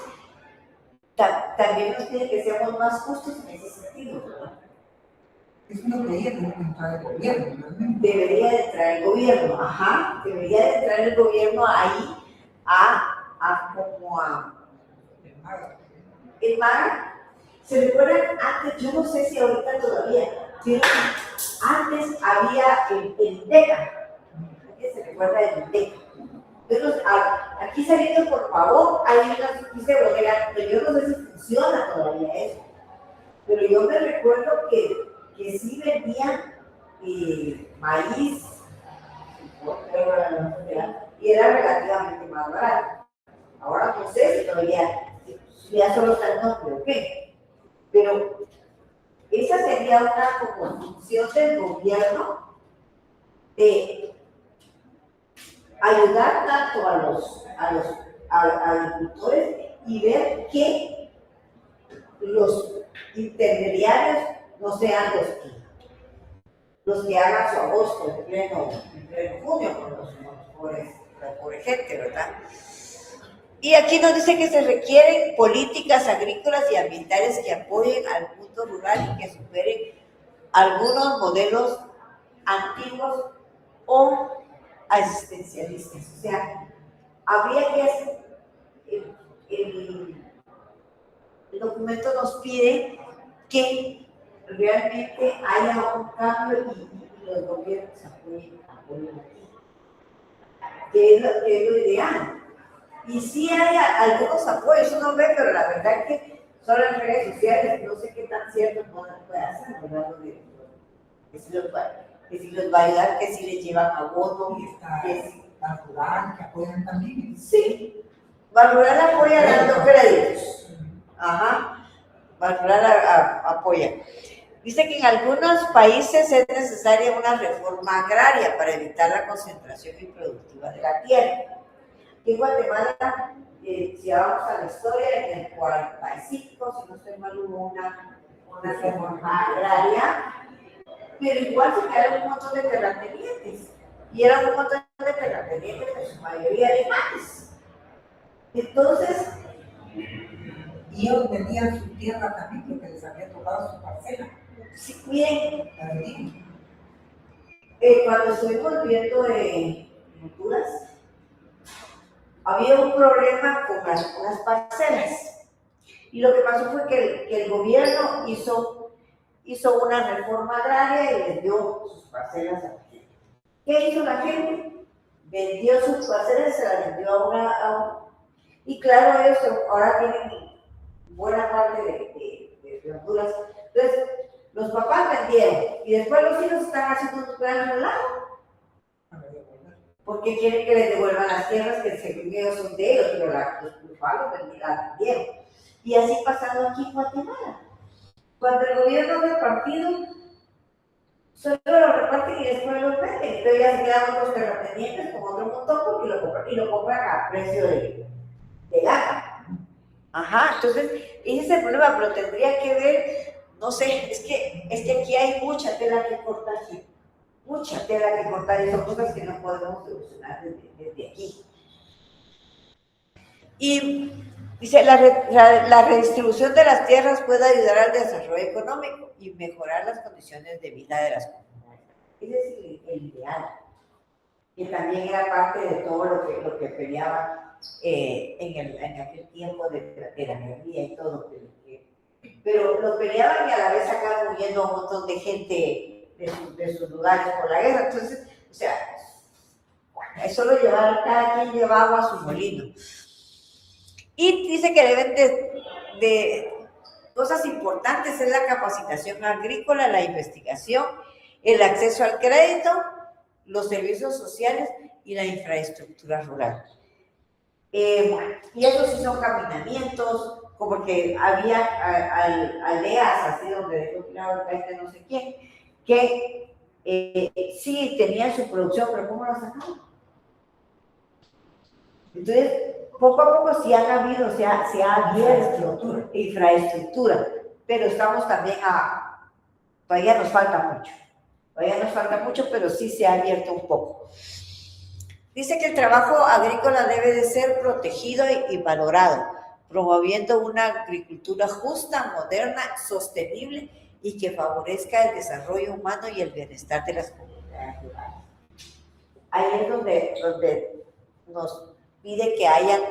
también nos pide que seamos más justos en ese sentido, ¿verdad? Es lo que debería entrar el gobierno, realmente. Debería de entrar el gobierno, debería de entrar el gobierno ahí el mar. ¿Se recuerdan antes? Yo no sé si ahorita todavía, ¿sí? Antes había el DECA. ¿Alguien se recuerda del DECA? Entonces, aquí saliendo, por favor, hay una dice bodega, pero yo no sé si funciona todavía eso. Pero yo me recuerdo que sí vendían maíz y era relativamente más barato. Ahora no sé si todavía ya solo está el nombre o qué. Pero esa sería una como función del gobierno de ayudar tanto a los agricultores y ver que los intermediarios no sean los que hagan su agosto en pleno junio con los pobres gente, ¿verdad? Y aquí nos dice que se requieren políticas agrícolas y ambientales que apoyen al mundo rural y que superen algunos modelos antiguos o asistencialistas. O sea, habría que hacer, el documento nos pide que realmente haya un cambio y los gobiernos apoyen que es lo ideal. Y sí hay algunos apoyos, uno ve, pero la verdad que solo en redes sociales, no sé qué tan cierto puede hacer, ¿verdad? Que si los va a ayudar, que si les llevan abono, Y está que si... la rural, que apoyan también. Sí, Banrural apoya dando créditos. Ajá, Banrural apoya. Dice que en algunos países es necesaria una reforma agraria para evitar la concentración improductiva de la tierra. En Guatemala, si vamos a la historia, en el 45, si no estoy mal, hubo una reforma agraria, pero igual se quedaron un montón de terratenientes. Y eran un montón de terratenientes, en su mayoría alemanes. Entonces, Y ellos vendían su tierra también porque les había tocado su parcela. si miren, La vendían. cuando estuvimos viendo Honduras, había un problema con unas parcelas. Y lo que pasó fue que el gobierno hizo una reforma agraria y les dio sus parcelas a la gente. ¿Qué hizo la gente? Vendió sus parcelas, se las vendió a una. Y claro, ellos ahora tienen buena parte de Honduras. Entonces, los papás vendieron y después los hijos están haciendo un gran relajo. Porque quieren que les devuelvan las tierras que según ellos son de ellos, pero los papás las vendieron. Y así pasando aquí en Guatemala. Cuando el gobierno repartido, solo lo reparten y después lo venden. Entonces ya se quedan otros terratenientes con otro montón porque lo compran a precio de gana. Ajá, entonces ese es el problema, pero tendría que ver, no sé, es que aquí hay mucha tela que cortar, mucha tela que cortar y son cosas que no podemos solucionar desde aquí. Y dice, la redistribución de las tierras puede ayudar al desarrollo económico y mejorar las condiciones de vida de las comunidades. Ese es el ideal, que también era parte de todo lo que peleaban en aquel tiempo de la guerrilla y todo. Pero lo peleaban y a la vez sacaban huyendo a un montón de gente de sus lugares por la guerra. Entonces, o sea, es solo llevar, cada quien llevaba a su molino. Y dice que deben de cosas importantes es la capacitación agrícola, la investigación, el acceso al crédito, los servicios sociales y la infraestructura rural. Y esos sí son caminamientos, como que había aldeas así donde dejó tirado el país de no sé quién, que sí tenían su producción, pero ¿cómo la sacaban? Entonces, poco a poco sí han habido, se ha abierto infraestructura, pero estamos también todavía nos falta mucho, pero sí se ha abierto un poco. Dice que el trabajo agrícola debe de ser protegido y valorado, promoviendo una agricultura justa, moderna, sostenible y que favorezca el desarrollo humano y el bienestar de las comunidades rurales. Ahí es donde nos pide que hayan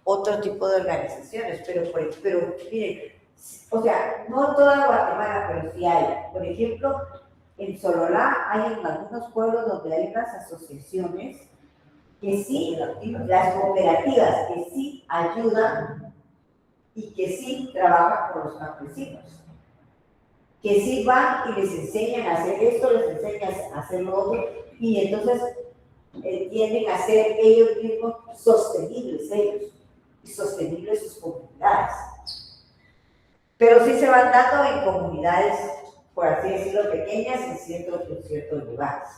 otro tipo de organizaciones, pero miren, o sea, no toda Guatemala, pero sí hay. Por ejemplo, en Sololá hay en algunos pueblos donde hay unas asociaciones que sí, las cooperativas que sí ayudan y que sí trabajan con los campesinos, que sí van y les enseñan a hacer esto, les enseñan a hacer lo otro, y entonces tienden a ser ellos mismos sostenibles y sostenibles sus comunidades. Pero sí se van dando en comunidades, por así decirlo, pequeñas en ciertos lugares.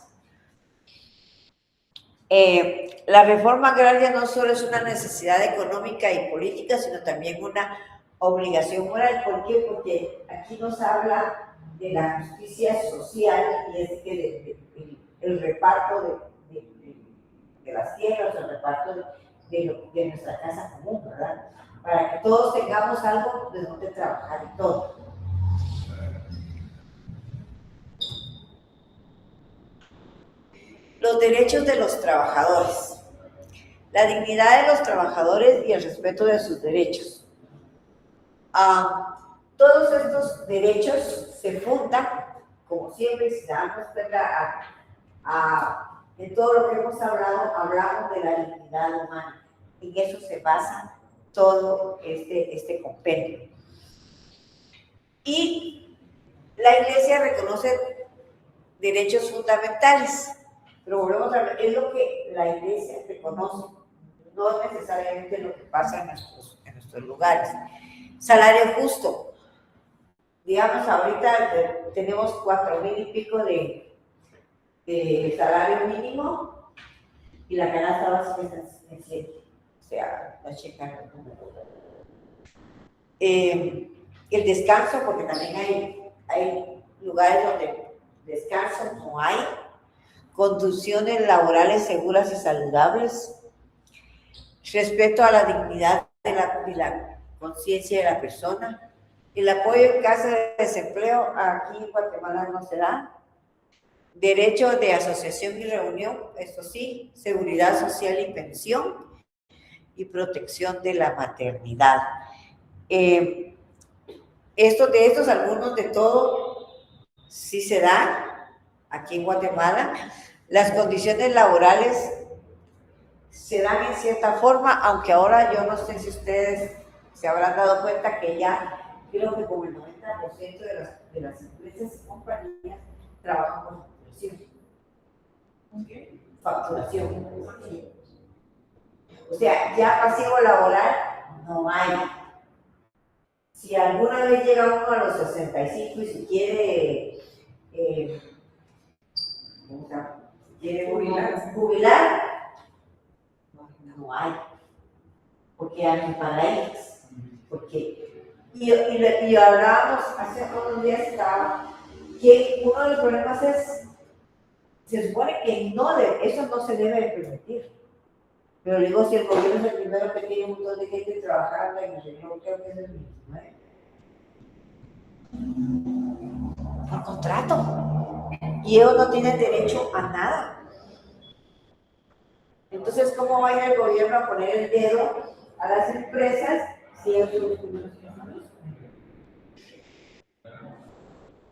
La reforma agraria no solo es una necesidad económica y política, sino también una obligación moral. ¿Por qué? Porque aquí nos habla de la justicia social y es que el reparto de las tierras, el reparto de nuestra casa común, ¿verdad? Para que todos tengamos algo de donde trabajar y todo. Los derechos de los trabajadores. La dignidad de los trabajadores y el respeto de sus derechos. Todos estos derechos se fundan, como siempre, si damos cuenta, en todo lo que hemos hablado, hablamos de la dignidad humana. En eso se basa todo este compendio. Y la Iglesia reconoce derechos fundamentales, pero volvemos a ver, es lo que la Iglesia reconoce, no necesariamente lo que pasa en nuestros lugares. Salario justo. Digamos, ahorita tenemos 4,000 y pico de salario mínimo y la canasta básica es en 7. O sea, la checa. El descanso, porque también hay lugares donde descanso no hay. Condiciones laborales seguras y saludables. Respeto a la dignidad de la conciencia de la persona. El apoyo en caso de desempleo, aquí en Guatemala no se da. Derecho de asociación y reunión, esto sí. Seguridad social y pensión. Y protección de la maternidad. De estos, algunos de todo, sí se dan aquí en Guatemala. Las condiciones laborales se dan en cierta forma, aunque ahora yo no sé si ustedes se habrán dado cuenta que ya creo que como el 90% de las empresas y compañías trabajan con facturación. O sea, ya pasivo laboral no hay. Si alguna vez llega uno a los 65 y si quiere, jubilar, no hay. Porque hay que pagar ellos. Y hablábamos hace unos días que uno de los problemas es, se supone que eso no se debe de permitir. Pero digo, si el gobierno es el primero que tiene un montón de gente trabajando en el región, creo que es el 29. Por contrato. Y ellos no tienen derecho a nada. Entonces, ¿cómo va a ir el gobierno a poner el dedo a las empresas si ellos son los primeros que hacen?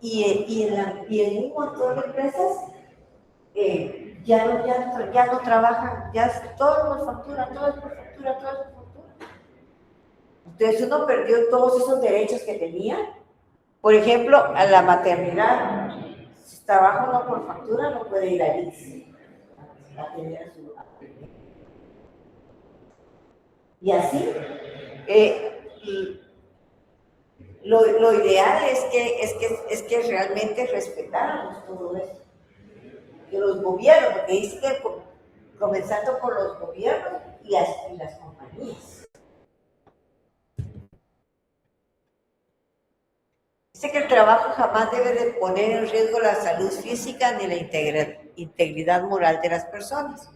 Y en un montón de empresas ya no trabajan, ya todo es por factura. Entonces uno perdió todos esos derechos que tenía. Por ejemplo, a la maternidad, si trabaja uno por factura, no puede ir al ICE. Y así, lo ideal es que realmente respetáramos todo eso. De los gobiernos, porque dice que comenzando por los gobiernos y las compañías. Dice que el trabajo jamás debe de poner en riesgo la salud física ni la integridad moral de las personas.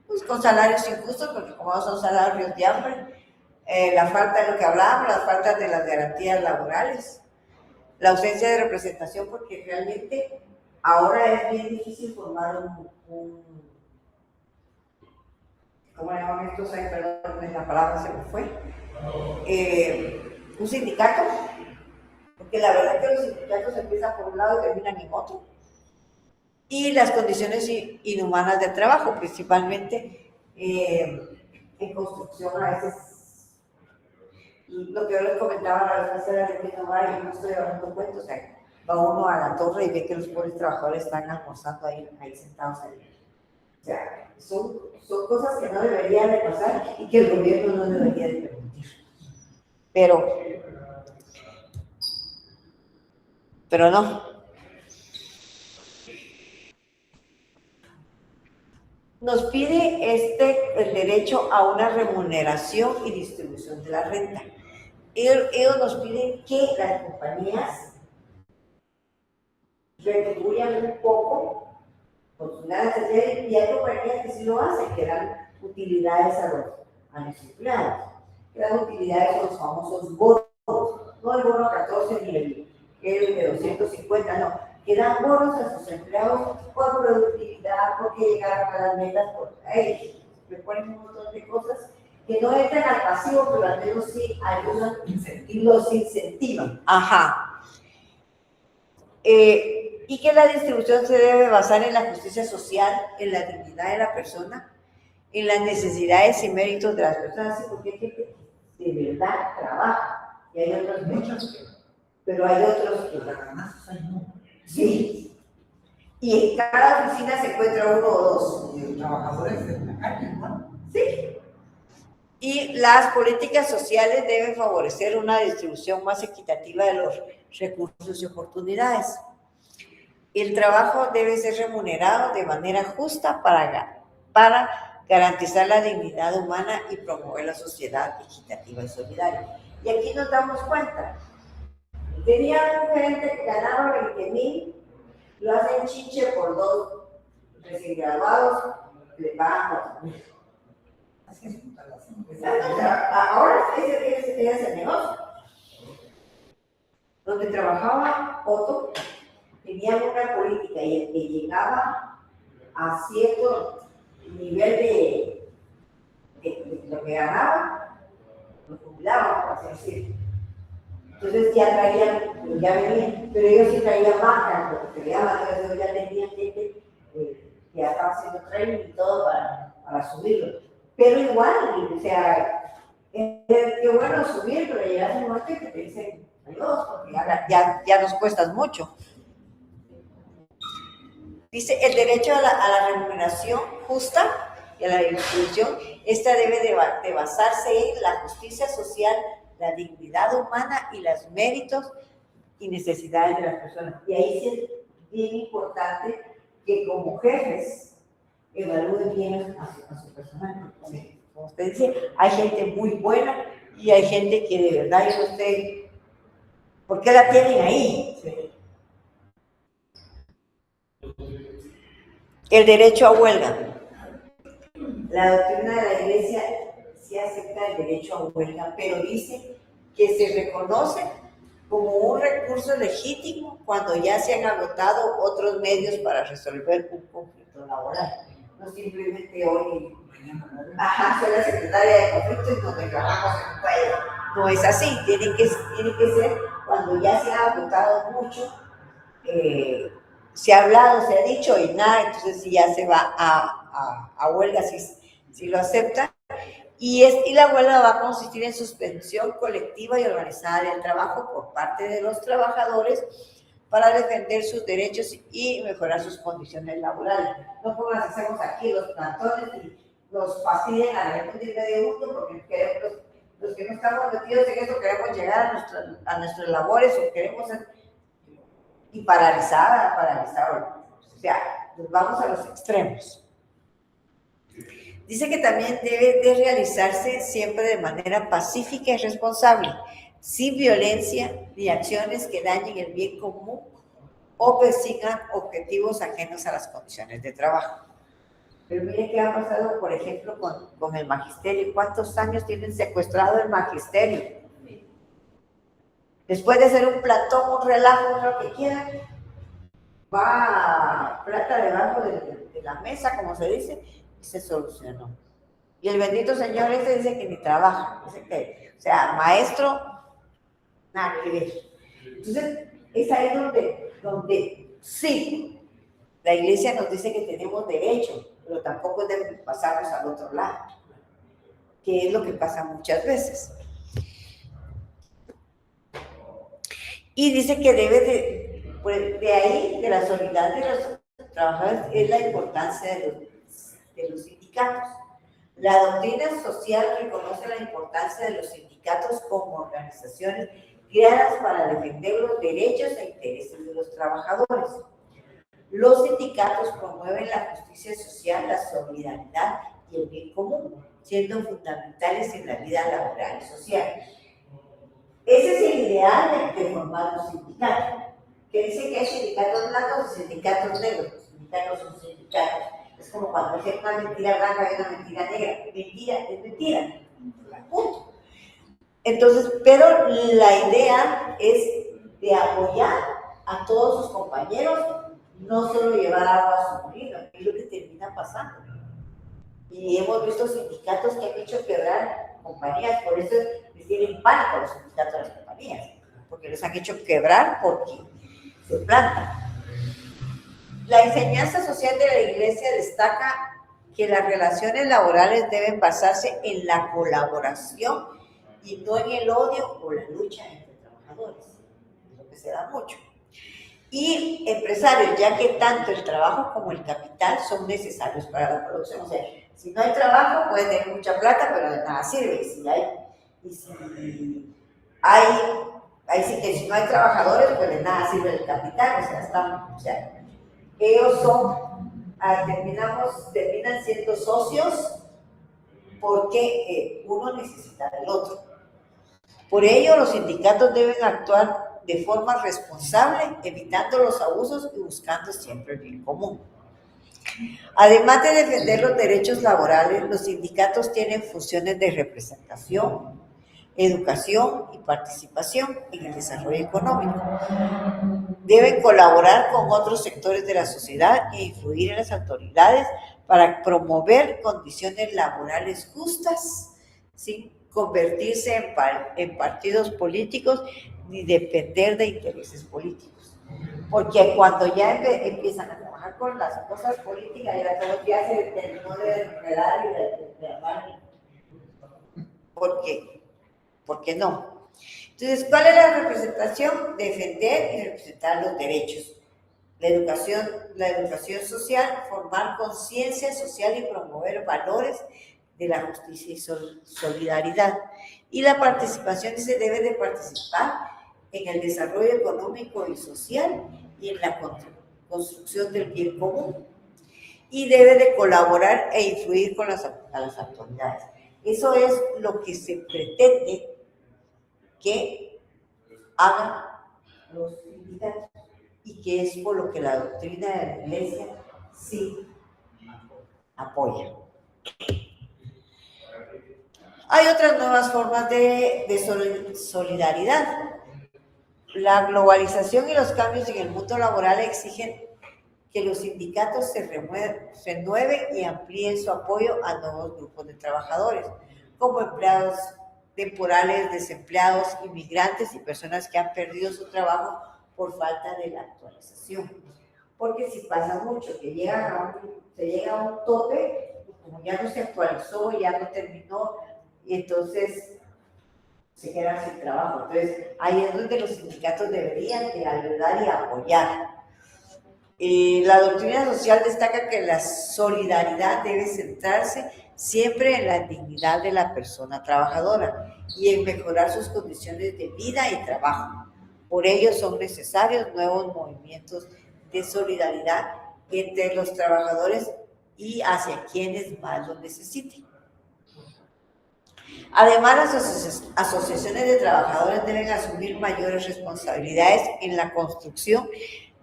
Pues con salarios injustos, porque como no son salarios de hambre, la falta de lo que hablábamos, la falta de las garantías laborales, la ausencia de representación, porque realmente ahora es bien difícil formar ¿cómo le llaman estos? Ay, perdón, la palabra se me fue. Un sindicato, porque la verdad es que los sindicatos empiezan por un lado y terminan en otro. Y las condiciones inhumanas de trabajo, principalmente en construcción a veces. Lo que yo les comentaba la vez pasada era que no estoy hablando cuentos, o sea, va uno a la torre y ve que los pobres trabajadores están almorzando ahí sentados ahí. O sea, son cosas que no deberían de pasar y que el gobierno no debería de permitir. Pero no. Nos pide el derecho a una remuneración y distribución de la renta. Ellos nos piden que las compañías retribuyan un poco por sus ganancias, y hay compañías que sí lo hacen, que dan utilidades a los empleados, que dan utilidades a los famosos bonos, no el bono 14 ni el de 250, no, que dan bonos a sus empleados por productividad, porque llegaron a las metas, por ellos le ponen un montón de cosas que no entran al pasivo, pero al menos sí ayudan y los incentivan. Ajá. Y que la distribución se debe basar en la justicia social, en la dignidad de la persona, en las necesidades y méritos de las personas, porque hay gente que de verdad trabaja, y hay otros muchos que pero hay otros que sí. Y en cada oficina se encuentra uno o dos. Y trabajadores de la calle, ¿no? Sí. Y las políticas sociales deben favorecer una distribución más equitativa de los recursos y oportunidades. El trabajo debe ser remunerado de manera justa para garantizar la dignidad humana y promover la sociedad equitativa y solidaria. Y aquí nos damos cuenta. Tenía un gerente que ganaba 20,000, lo hacen chinche por 2 recién graduados, le pagan 4,000. Así es, Ahora ese es el negocio. Donde trabajaba Otto, tenía una política y el que llegaba a cierto nivel de lo que ganaba, lo jubilaban, por así decirlo. Entonces ya traían, ya venían, pero ellos sí traían marcas, porque ellos ya tenían gente que ya estaba haciendo training y todo para subirlo. Pero igual, o sea, qué bueno subir, pero llegas a un momento que te dicen adiós, porque ya nos cuestas mucho. Dice, el derecho a la remuneración justa y a la distribución, esta debe de basarse en la justicia social, la dignidad humana y los méritos y necesidades de las personas. Y ahí sí es bien importante que como jefes evalúen bien a su personal. Como usted dice, hay gente muy buena y hay gente que de verdad yo no sé por qué la tienen ahí. Sí. El derecho a huelga. La doctrina de la Iglesia sí acepta el derecho a huelga, pero dice que se reconoce como un recurso legítimo cuando ya se han agotado otros medios para resolver un conflicto laboral. No simplemente hoy, soy la secretaria de conflicto y nos declaramos en huelga. No es así, tiene que ser cuando ya se ha agotado mucho, se ha hablado, se ha dicho y nada, entonces sí ya se va a huelga si lo acepta. Y la huelga va a consistir en suspensión colectiva y organizada del trabajo por parte de los trabajadores para defender sus derechos y mejorar sus condiciones laborales. No como las hacemos aquí, los plantones, y nos fastidian a la gente de medio mundo porque los que no estamos metidos en eso queremos llegar a nuestras labores o queremos y paralizar. O sea, nos vamos a los extremos. Dice que también debe de realizarse siempre de manera pacífica y responsable, sin violencia ni acciones que dañen el bien común o persigan objetivos ajenos a las condiciones de trabajo. Pero mire qué ha pasado, por ejemplo, con el magisterio. ¿Cuántos años tienen secuestrado el magisterio? Después de hacer un plantón, un relajo, lo que quieran, va plata debajo de la mesa, como se dice, y se solucionó. Y el bendito Señor dice que ni trabaja. Dice que, o sea, maestro, nada que ver. Entonces, es ahí donde sí, la Iglesia nos dice que tenemos derecho, pero tampoco debemos pasarnos al otro lado, que es lo que pasa muchas veces. Y dice que debe de ahí, de la solidaridad de los trabajadores, es la importancia de los sindicatos. La doctrina social reconoce la importancia de los sindicatos como organizaciones creadas para defender los derechos e intereses de los trabajadores. Los sindicatos promueven la justicia social, la solidaridad y el bien común, siendo fundamentales en la vida laboral y social. Ese es el ideal de formar los sindicatos, que dice que hay sindicatos blancos y sindicatos negros. Los sindicatos son sindicatos. Es como cuando hay una mentira blanca y una mentira negra. Mentira es mentira. Punto. Entonces, pero la idea es de apoyar a todos sus compañeros, no solo llevar agua a su molino, es lo que termina pasando. Y hemos visto sindicatos que han hecho quebrar compañías, por eso les tienen pánico los sindicatos de las compañías, porque les han hecho quebrar porque se plantan. La enseñanza social de la Iglesia destaca que las relaciones laborales deben basarse en la colaboración y no en el odio o la lucha entre trabajadores. se da mucho. Y empresarios, ya que tanto el trabajo como el capital son necesarios para la producción. O sea, si no hay trabajo, puede tener mucha plata, pero de nada sirve. Si no hay trabajadores, pues de nada sirve el capital. O sea, ellos terminan siendo socios porque uno necesita del otro. Por ello, los sindicatos deben actuar de forma responsable, evitando los abusos y buscando siempre el bien común. Además de defender los derechos laborales, los sindicatos tienen funciones de representación, educación y participación en el desarrollo económico. Deben colaborar con otros sectores de la sociedad e influir en las autoridades para promover condiciones laborales justas, sin convertirse en partidos políticos ni depender de intereses políticos. Porque cuando ya empiezan a trabajar con las cosas políticas, ya todo ya se terminó de enredar y de armar. ¿Por qué? ¿Por qué no? Entonces, ¿cuál es la representación? Defender y representar los derechos. La educación social, formar conciencia social y promover valores de la justicia y solidaridad. Y la participación se debe de participar en el desarrollo económico y social y en la construcción del bien común. Y debe de colaborar e influir con las autoridades. Eso es lo que se pretende que hagan los sindicatos y que es por lo que la doctrina de la Iglesia sí apoya. Hay otras nuevas formas de solidaridad. La globalización y los cambios en el mundo laboral exigen que los sindicatos se renueven y amplíen su apoyo a nuevos grupos de trabajadores, como empleados temporales, desempleados, inmigrantes y personas que han perdido su trabajo por falta de la actualización. Porque si pasa mucho, que se llega a un tope, como ya no se actualizó, ya no terminó, y entonces se quedan sin trabajo. Entonces, ahí es donde los sindicatos deberían de ayudar y apoyar. La doctrina social destaca que la solidaridad debe centrarse siempre en la dignidad de la persona trabajadora y en mejorar sus condiciones de vida y trabajo. Por ello son necesarios nuevos movimientos de solidaridad entre los trabajadores y hacia quienes más lo necesiten. Además, las asociaciones de trabajadores deben asumir mayores responsabilidades en la construcción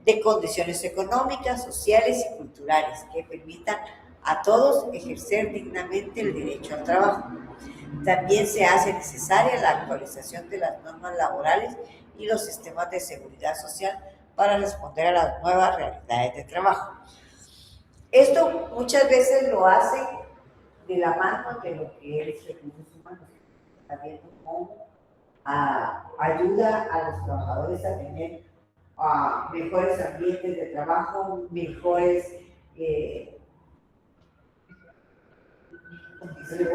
de condiciones económicas, sociales y culturales que permitan a todos ejercer dignamente el derecho al trabajo. También se hace necesaria la actualización de las normas laborales y los sistemas de seguridad social para responder a las nuevas realidades de trabajo. Esto muchas veces lo hace de la mano de lo que es recursos humanos, también como ayuda a los trabajadores a tener mejores ambientes de trabajo, mejores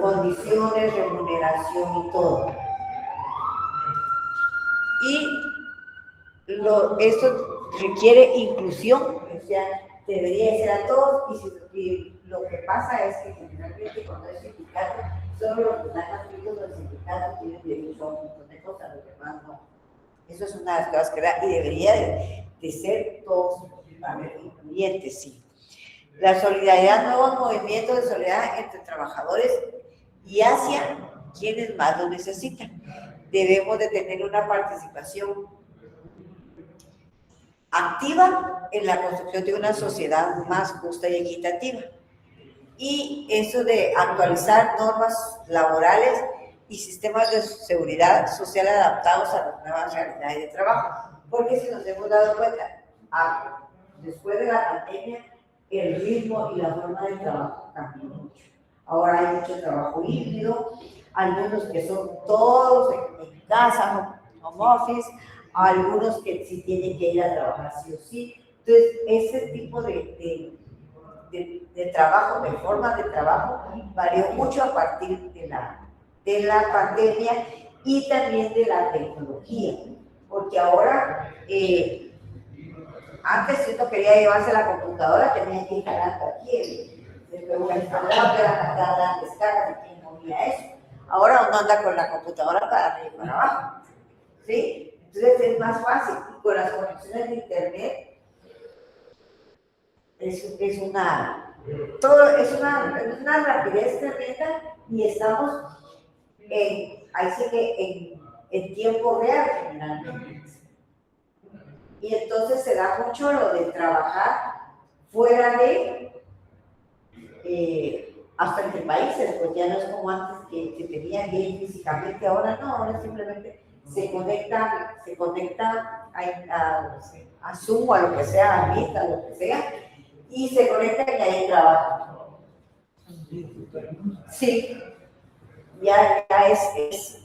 condiciones, remuneración y todo. Y esto requiere inclusión, o sea, debería ser a todos, y lo que pasa es que generalmente cuando es sindicato, solo los que están adscritos al sindicato tienen derecho a un montón de cosas, los demás no. Eso es una de las cosas que da, y debería de ser todos incluyentes, sí. La solidaridad, nuevos movimientos de solidaridad entre trabajadores y hacia quienes más lo necesitan. Debemos de tener una participación activa en la construcción de una sociedad más justa y equitativa. Y eso de actualizar normas laborales y sistemas de seguridad social adaptados a las nuevas realidades de trabajo. Porque si nos hemos dado cuenta, después de la pandemia, el ritmo y la forma de trabajo cambió mucho. Ahora hay mucho trabajo híbrido, algunos que son todos en casa, home office, algunos que sí tienen que ir a trabajar sí o sí. Entonces, ese tipo de trabajo, de formas de trabajo, varió mucho a partir de la pandemia y también de la tecnología, porque ahora, antes si uno quería llevarse la computadora, tenía que ir jalando aquí, el instalador de la descarga, de quien movía eso. Ahora uno anda con la computadora para arriba y para abajo, ¿sí? Entonces es más fácil, y con las conexiones de internet, es una rapidez tremenda y estamos ahí sí que en tiempo real generalmente. Y entonces se da mucho lo de trabajar fuera de, hasta entre países, pues ya no es como antes que tenían que ir físicamente, ahora no, ahora simplemente se conecta a Zoom o a lo que sea, a Meet, a lo que sea, y se conectan y ahí trabajan. Sí, ya es.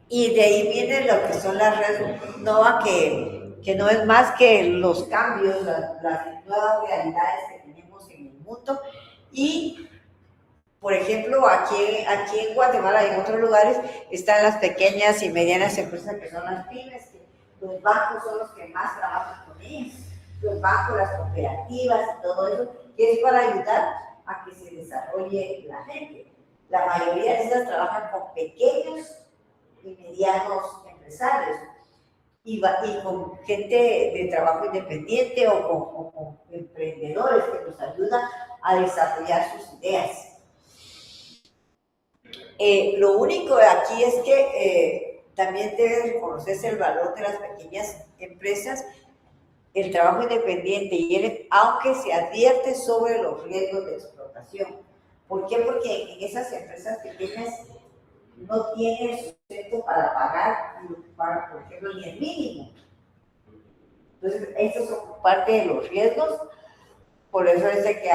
Y de ahí viene lo que son las redes NOVA, que no es más que los cambios, las nuevas realidades que tenemos en el mundo. Y, por ejemplo, aquí en Guatemala y en otros lugares están las pequeñas y medianas empresas que son las pymes, que los bancos son los que más trabajan con ellas, los bancos, las cooperativas y todo eso, que es para ayudar a que se desarrolle la gente. La mayoría de ellas trabajan con pequeños y medianos empresarios y con gente de trabajo independiente o con emprendedores que nos ayudan a desarrollar sus ideas. Lo único de aquí es que también debe reconocerse el valor de las pequeñas empresas, el trabajo independiente, aunque se advierte sobre los riesgos de explotación. ¿Por qué? Porque en esas empresas pequeñas no tienen sustento para pagar, por ejemplo, ni el mínimo. Entonces, estos son parte de los riesgos. Por eso es de que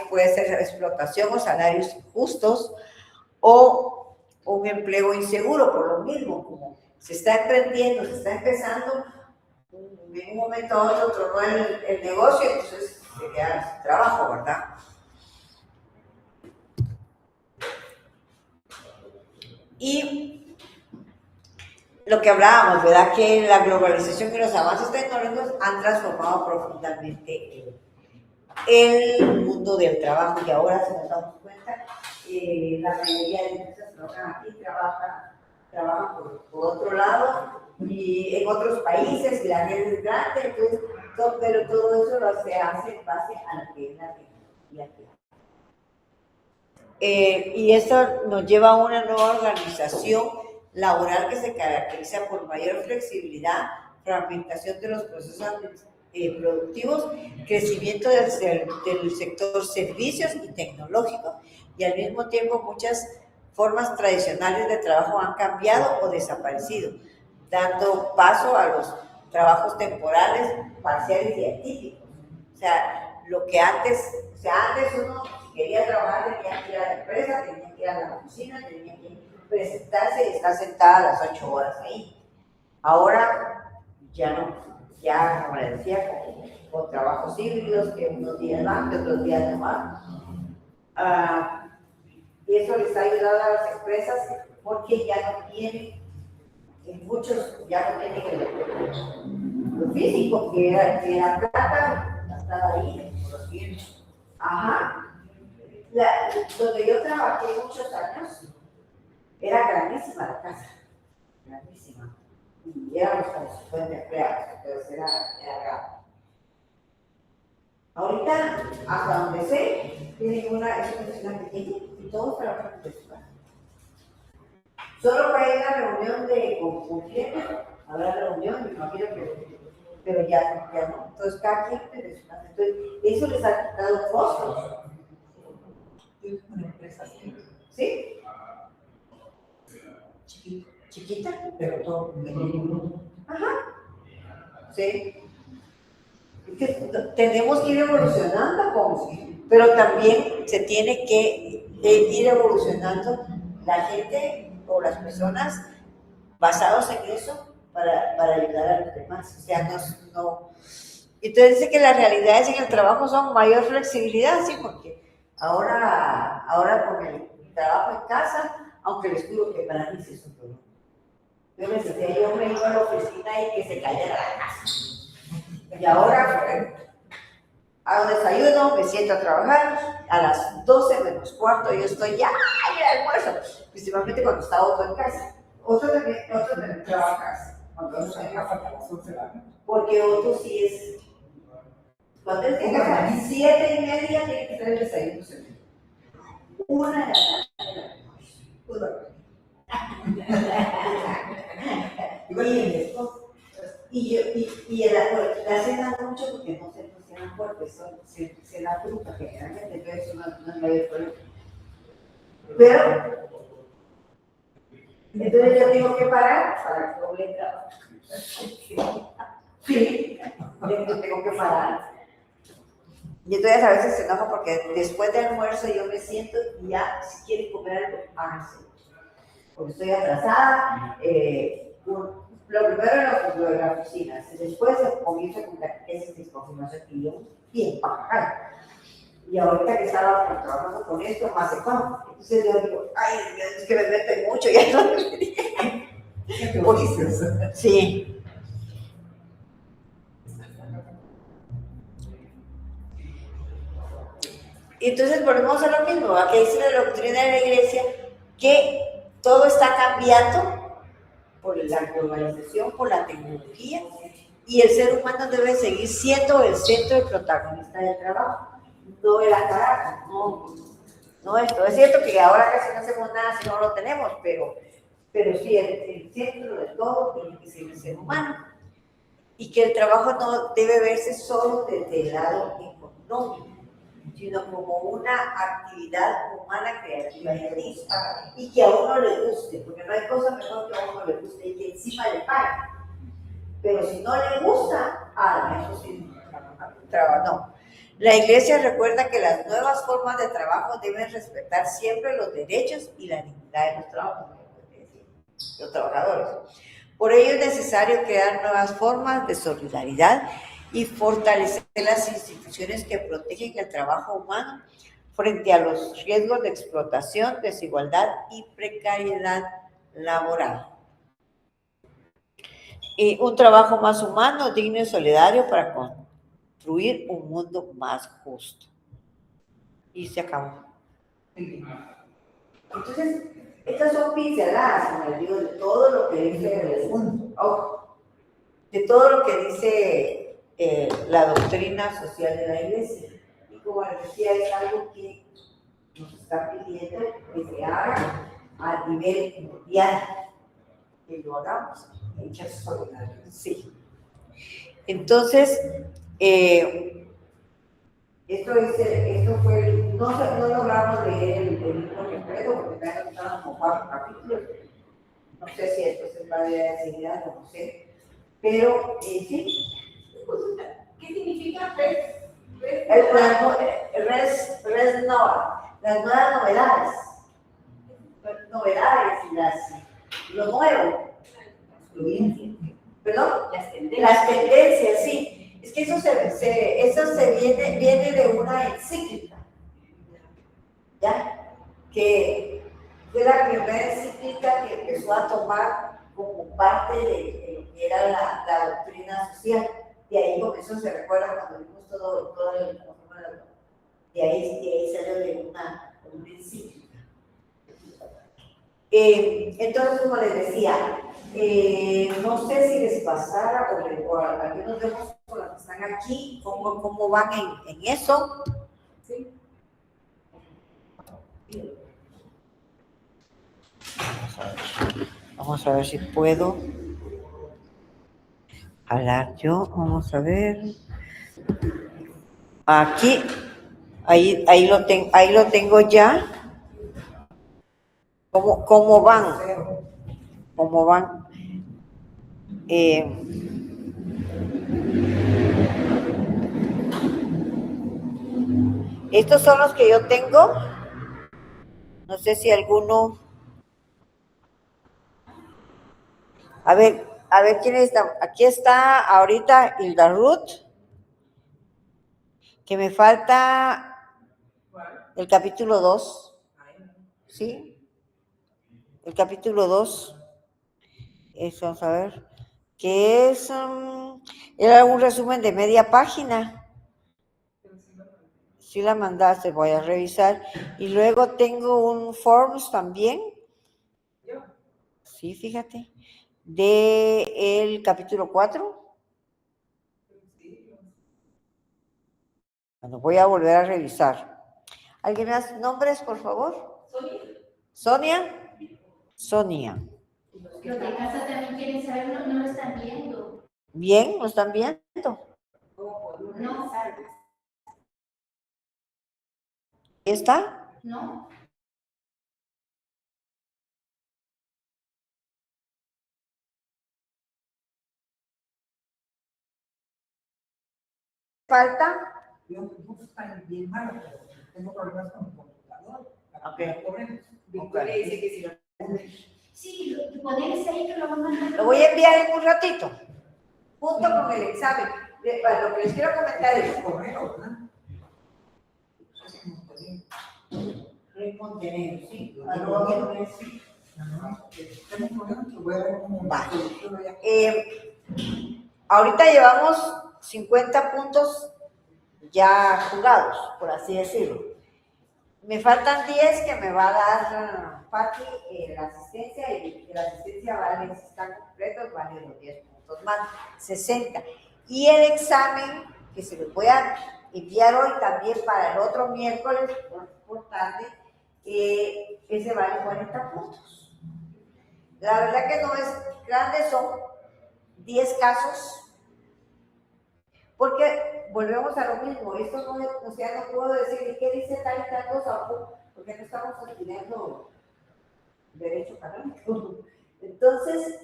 puede ser explotación o salarios injustos o un empleo inseguro, por lo mismo, como se está emprendiendo, se está empezando, en un momento a otro tronó el negocio, entonces se queda sin trabajo, ¿verdad? Y lo que hablábamos, ¿verdad? Que la globalización y los avances tecnológicos han transformado profundamente el mundo del trabajo, y ahora, si nos damos cuenta, la mayoría de empresas trabajan aquí, trabajan por otro lado y en otros países, y la red es grande, entonces, pero todo eso se hace en base a la que es la tecnología que y esto nos lleva a una nueva organización laboral que se caracteriza por mayor flexibilidad, fragmentación de los procesos productivos, crecimiento del sector servicios y tecnológico, y al mismo tiempo muchas formas tradicionales de trabajo han cambiado o desaparecido, dando paso a los trabajos temporales, parciales y atípicos. O sea, lo que antes uno quería trabajar, tenía que ir a la empresa, tenía que ir a la oficina, tenía que presentarse y estar sentada las 8 horas ahí. Ahora ya no, ya como les decía, con trabajos híbridos, que unos días van, que otros días no van. Y eso les ha ayudado a las empresas porque ya no tienen, muchos ya no tienen lo físico, que era plata, estaba ahí, lo tienen. Ajá. Donde yo trabajé muchos años, era grandísima la casa, grandísima. Y éramos como 50 empleados, entonces era grande. Ahorita, hasta donde sé, tienen una oficina pequeña y todos trabajan de su casa. Solo para ir a la reunión con clientes, habrá reunión, me imagino que, pero ya no. Entonces, cada cliente de su casa. Entonces, eso les ha quitado costos. Una empresa así, ¿Sí? Chiquita, pero todo ajá. Sí. Es que tenemos que ir evolucionando, pero también se tiene que ir evolucionando la gente o las personas basados en eso para ayudar a los demás. O sea, no. Entonces dice que las realidades en el trabajo son mayor flexibilidad, sí, porque ahora con el trabajo en casa, aunque les digo que para mí sí es un problema. Yo me decía, yo me iba a la oficina y que se cayera la casa. Y ahora, hago desayuno, me siento a trabajar, a las 12 menos cuarto yo estoy ya en el almuerzo, principalmente cuando está Otto en casa. Otro también trabaja, cuando no se deja hasta las 11 de la noche. Porque Otto sí es, cuando él llega a las 7:30 tiene que estar el desayuno servido. 1 de la tarde. Y la cena mucho porque no se cocinan fuertes, se la fruta generalmente, entonces no es mayor problema. Pero, entonces yo tengo que parar para doble trabajo. Sí, yo tengo que parar. Y entonces a veces se enoja porque después del almuerzo yo me siento y ya, si quieren comer algo, háganse. Porque estoy atrasada. Lo primero lo de la oficina, después se comienza con esa disconformación y yo, bien, para y ahorita que estaba trabajando con esto, más se come. Entonces yo digo, ay, es que me meten mucho, ya no me dije. Sí. Entonces volvemos a lo mismo, a que dice la doctrina de la iglesia, que todo está cambiando por la globalización, por la tecnología, y el ser humano debe seguir siendo el centro y protagonista del trabajo, no el aparato, no esto. Es cierto que ahora casi no hacemos nada si no lo tenemos, pero sí, el centro de todo tiene que ser el ser humano, y que el trabajo no debe verse solo desde el lado económico, sino como una actividad humana creativa y artística, y que a uno le guste, porque no hay cosa mejor que a uno le guste y que encima le paguen. Pero si no le gusta, eso sí, no. La iglesia recuerda que las nuevas formas de trabajo deben respetar siempre los derechos y la dignidad de los trabajadores. Por ello es necesario crear nuevas formas de solidaridad y fortalecer las instituciones que protegen el trabajo humano frente a los riesgos de explotación, desigualdad y precariedad laboral. Y un trabajo más humano, digno y solidario para construir un mundo más justo. Y se acabó. Entonces, estas son pinceladas, como les digo, de todo lo que dice de todo lo que dice la doctrina social de la iglesia. Y como les decía, es algo que nos está pidiendo que se haga a nivel mundial, que lo hagamos. Sí. Entonces, esto fue, no logramos leer el libro completo porque me han gustado como 4 capítulos. No sé si esto es la de enseguida, no sé. Pero, sí. ¿Qué significa Res Nova, las nuevas novedades y lo nuevo. ¿Perdón? Las tendencias, sí. Es que eso viene de una encíclica, ¿ya? Que fue la primera encíclica que empezó a tomar como parte de lo que era la doctrina social. De ahí comenzó, se recuerda cuando vimos todo el de ahí salió de un principio. Entonces, como les decía, no sé si les pasara o algunos vemos con los que están aquí, cómo van en eso. ¿Sí? Vamos a ver si puedo hablar yo. Vamos a ver. Aquí, ahí lo tengo ya. ¿Cómo van? ¿Cómo van? Estos son los que yo tengo. No sé si alguno. A ver quién está. Aquí está ahorita Hilda Ruth. Que me falta el capítulo 2. ¿Sí? El capítulo 2. eso vamos a ver, que es, era un resumen de media página. Si la mandaste, voy a revisar. Y luego tengo un forms también. Sí, fíjate. De el capítulo 4. Bueno, voy a volver a revisar. ¿Alguien más? ¿Nombres, por favor? Sonia. Sonia. Los de casa también quieren saber, no, no lo están viendo. Bien, ¿lo están viendo? No, ¿Está? no. ¿Falta? Yo no está bien malo, pero tengo problemas con el computador. Ok. Victoria dice que si lo Sí, ponerse ahí que lo van a mandar. Lo voy a enviar en un ratito, junto con el examen. Lo que les quiero comentar es, correo, ¿verdad? Montenegro, sí. Tengo problemas que voy a ver cómo va. Ahorita llevamos 50 puntos ya jugados, por así decirlo. Me faltan 10 que me va a dar Pati la asistencia, y la asistencia vale, si están completos, vale los 10 puntos más, 60. Y el examen, que se los voy a enviar hoy también para el otro miércoles, por tarde, ese vale 40 puntos. La verdad que no es grande, son 10 casos, porque volvemos a lo mismo. Esto no es, o sea, no puedo decir qué dice tal y tal cosa, porque no estamos adquiriendo derecho canónico. Entonces,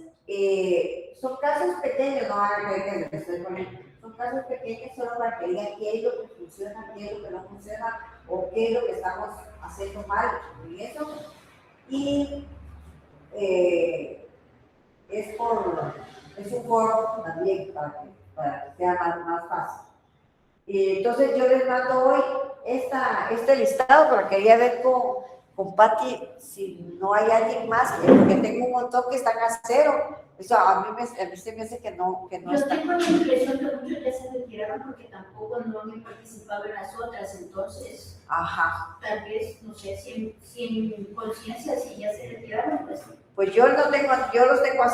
son casos pequeños, no hagan que estoy con él. Son casos pequeños solo para que digan qué es lo que funciona, qué es lo que no funciona, o qué es lo que estamos haciendo mal en eso. Y es un foro también para que sea más fácil. Entonces yo les mando hoy este listado, pero quería ver con Pati si no hay alguien más, porque tengo un montón que están a cero. Eso a mí se me hace que no Yo está. tengo la impresión que muchos ya se retiraron porque tampoco no han participado en las otras, entonces, Ajá. tal vez, no sé, si en conciencia, si ya se retiraron, pues. Pues yo los tengo a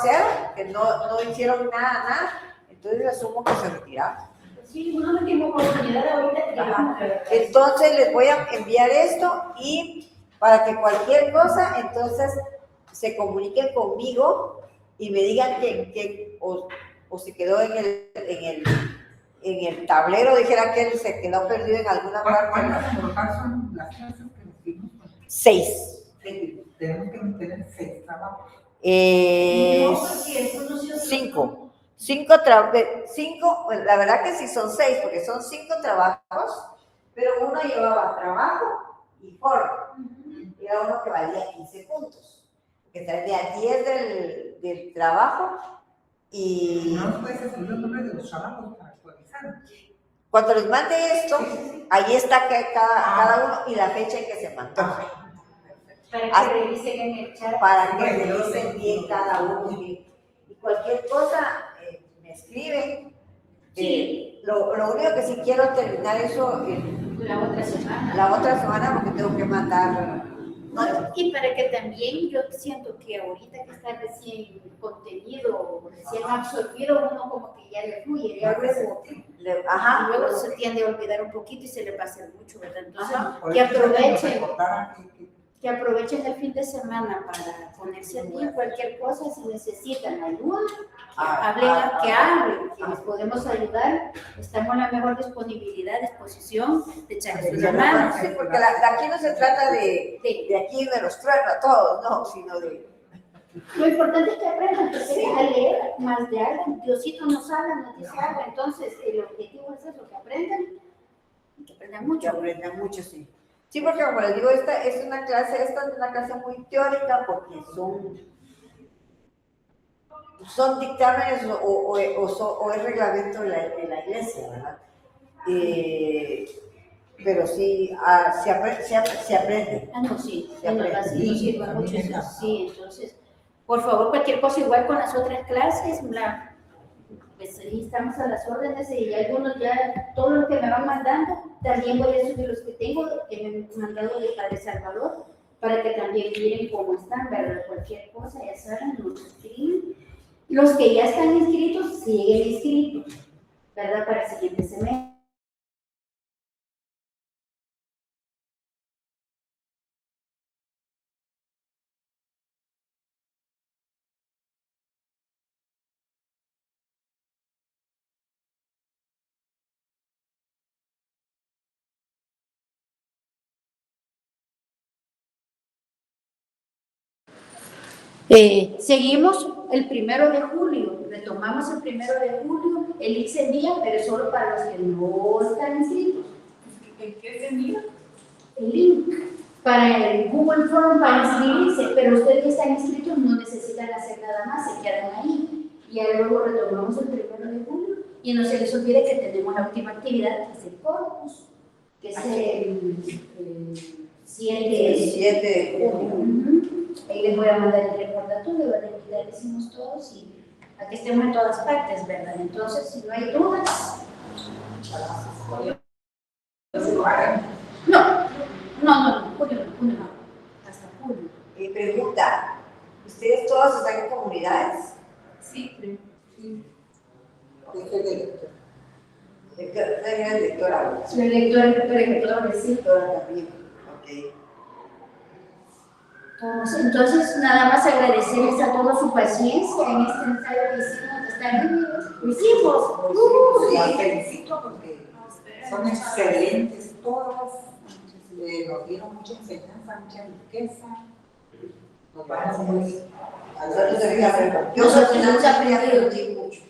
cero, que no hicieron nada, entonces asumo que se retiraron. Sí, uno no tiene oportunidad ahorita que vamos a ver. Entonces les voy a enviar esto y para que cualquier cosa, entonces se comuniquen conmigo y me digan que o se quedó en el tablero, dijera que él se quedó perdido en alguna parte. ¿Cuántas en total son las clases que nos dimos? 6. Tenemos que tener 6 trabajos. No, porque eso no se 5. 5, la verdad que sí son 6, porque son 5 trabajos, pero uno llevaba trabajo y foro. Era uno que valía 15 puntos, que traía 10 del trabajo y... No nos puedes decir los nombres de los trabajos para actualizar. Cuando les mande esto, ahí está cada uno y la fecha en que se mandó. Para que revisen en el chat. Para que revisen bien cada uno. Y cualquier cosa, me escriben. Sí. Lo único que sí quiero terminar eso La otra semana. la otra semana, porque tengo que mandar. No, y para que también yo siento que ahorita que está recién contenido, recién absorbido, uno como que ya le fluye, ya luego, luego se tiende a olvidar un poquito y se le pasa mucho, ¿verdad? Entonces, que aprovechen el fin de semana para ponerse al día, cualquier cosa, si necesitan ayuda, hablen, que les podemos ayudar, estamos en la mejor disposición de echarles una mano. Sí, porque aquí no se trata de aquí de los truenos a todos, no, sino de... Lo importante es que aprendan, a leer más de algo. Diosito nos habla, nos dice algo, entonces el objetivo es eso, que aprendan mucho. Que aprendan mucho, sí. Sí, porque como les digo, esta es una clase muy teórica, porque son dictámenes o es reglamento de la iglesia, ¿verdad? Pero sí, se aprende. No, sí, en la base nos sirve mucho eso, sí, entonces, Por favor, cualquier cosa igual con las otras clases, pues ahí estamos a las órdenes y algunos ya, todo lo que me van mandando, también voy a subir los que tengo, que me han mandado de Padre Salvador, para que también miren cómo están, ¿verdad? Cualquier cosa, ya saben, nos escriben. Los que ya están inscritos, siguen inscritos, ¿verdad? Para el siguiente semestre. Seguimos el 1 de julio, retomamos el 1 de julio, el link se envía, pero solo para los que no están inscritos. ¿En qué se envía? El link para el Google Form para inscribirse, pero ustedes que están inscritos no necesitan hacer nada más, se quedan ahí. Y luego retomamos el 1 de julio y no se les olvide que tenemos la última actividad, que es el corpus, que es el 7 de junio. Ahí les voy a mandar el recordatorio de la actividad que hicimos todos y a que estemos en todas partes, ¿verdad? Entonces, si no hay dudas. No, julio no, hasta julio. Mi pregunta, ¿ustedes todos están en comunidades? Sí. ¿Soy lectora? Soy lectora, sí. Lectora también, ok. Entonces, nada más agradecerles a todos su paciencia en este ensayo que hicimos, que están mis hijos. Las felicito porque son excelentes todas, nos dieron mucha enseñanza, mucha riqueza. Nos vamos muy Nosotros hemos aprendido mucho.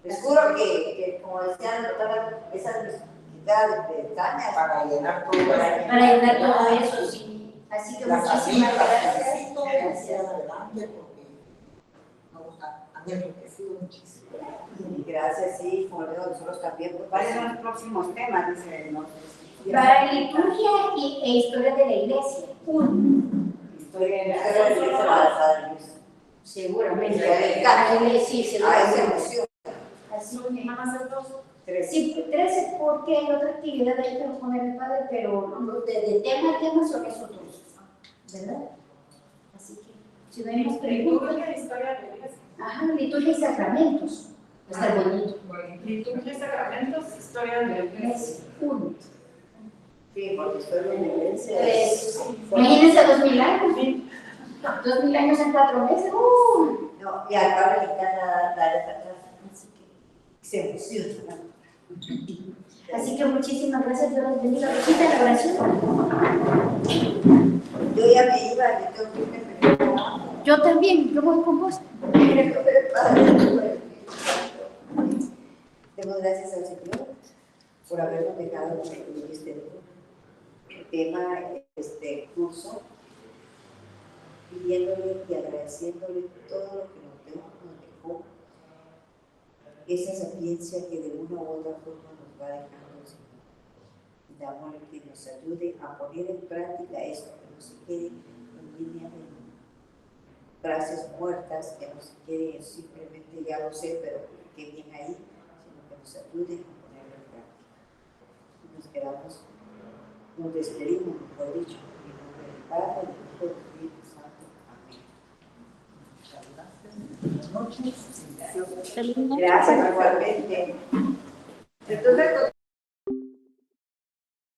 Les juro que, como decía la doctora, esas actividades de Tania para llenar todo para llenar todo eso, sí. Así que muchísimas gracias. Gracias adelante porque nos han enriquecido muchísimo. Gracias, sí, como digo, nosotros también. ¿Cuáles son los próximos temas? Dice Para liturgia e historia de la iglesia. Historia de la iglesia. Seguramente. Sí, seguramente. Así que nada más dos. Sí, 13 porque hay otra actividad ahí que nos pone el padre, pero de tema a tema son esos dos, ¿verdad? Así que, si no hay más preguntas. Liturgia, historia de la iglesia. Ajá, liturgia y sacramentos. Está bonito. Liturgia y sacramentos, historia de la iglesia. Sí, porque historia de la iglesia. Imagínense 2000 años. 2000 años en 4 meses. No, y acá le encanta darle para atrás. Así que se emociona. Así que muchísimas gracias, Dios les bendiga. Rosita, la oración. Yo ya me iba, yo tengo que irme. Yo también, yo voy con vos. Demos gracias al Señor por habernos dejado concluir el tema, este curso, pidiéndole y agradeciéndole todo lo que nos dejó, esa sapiencia que de una u otra forma nos va dejando el Señor. Dámosle que nos ayude a poner en práctica esto, que no se quede en línea de frases muertas, que no se quede simplemente ya lo sé, pero que bien ahí, sino que nos ayude a ponerlo en práctica. Nos quedamos, nos despedimos, mejor dicho, en nombre del Padre, del Hijo y del Espíritu Santo. Amén. Muchas gracias. Gracias, igualmente. Entonces,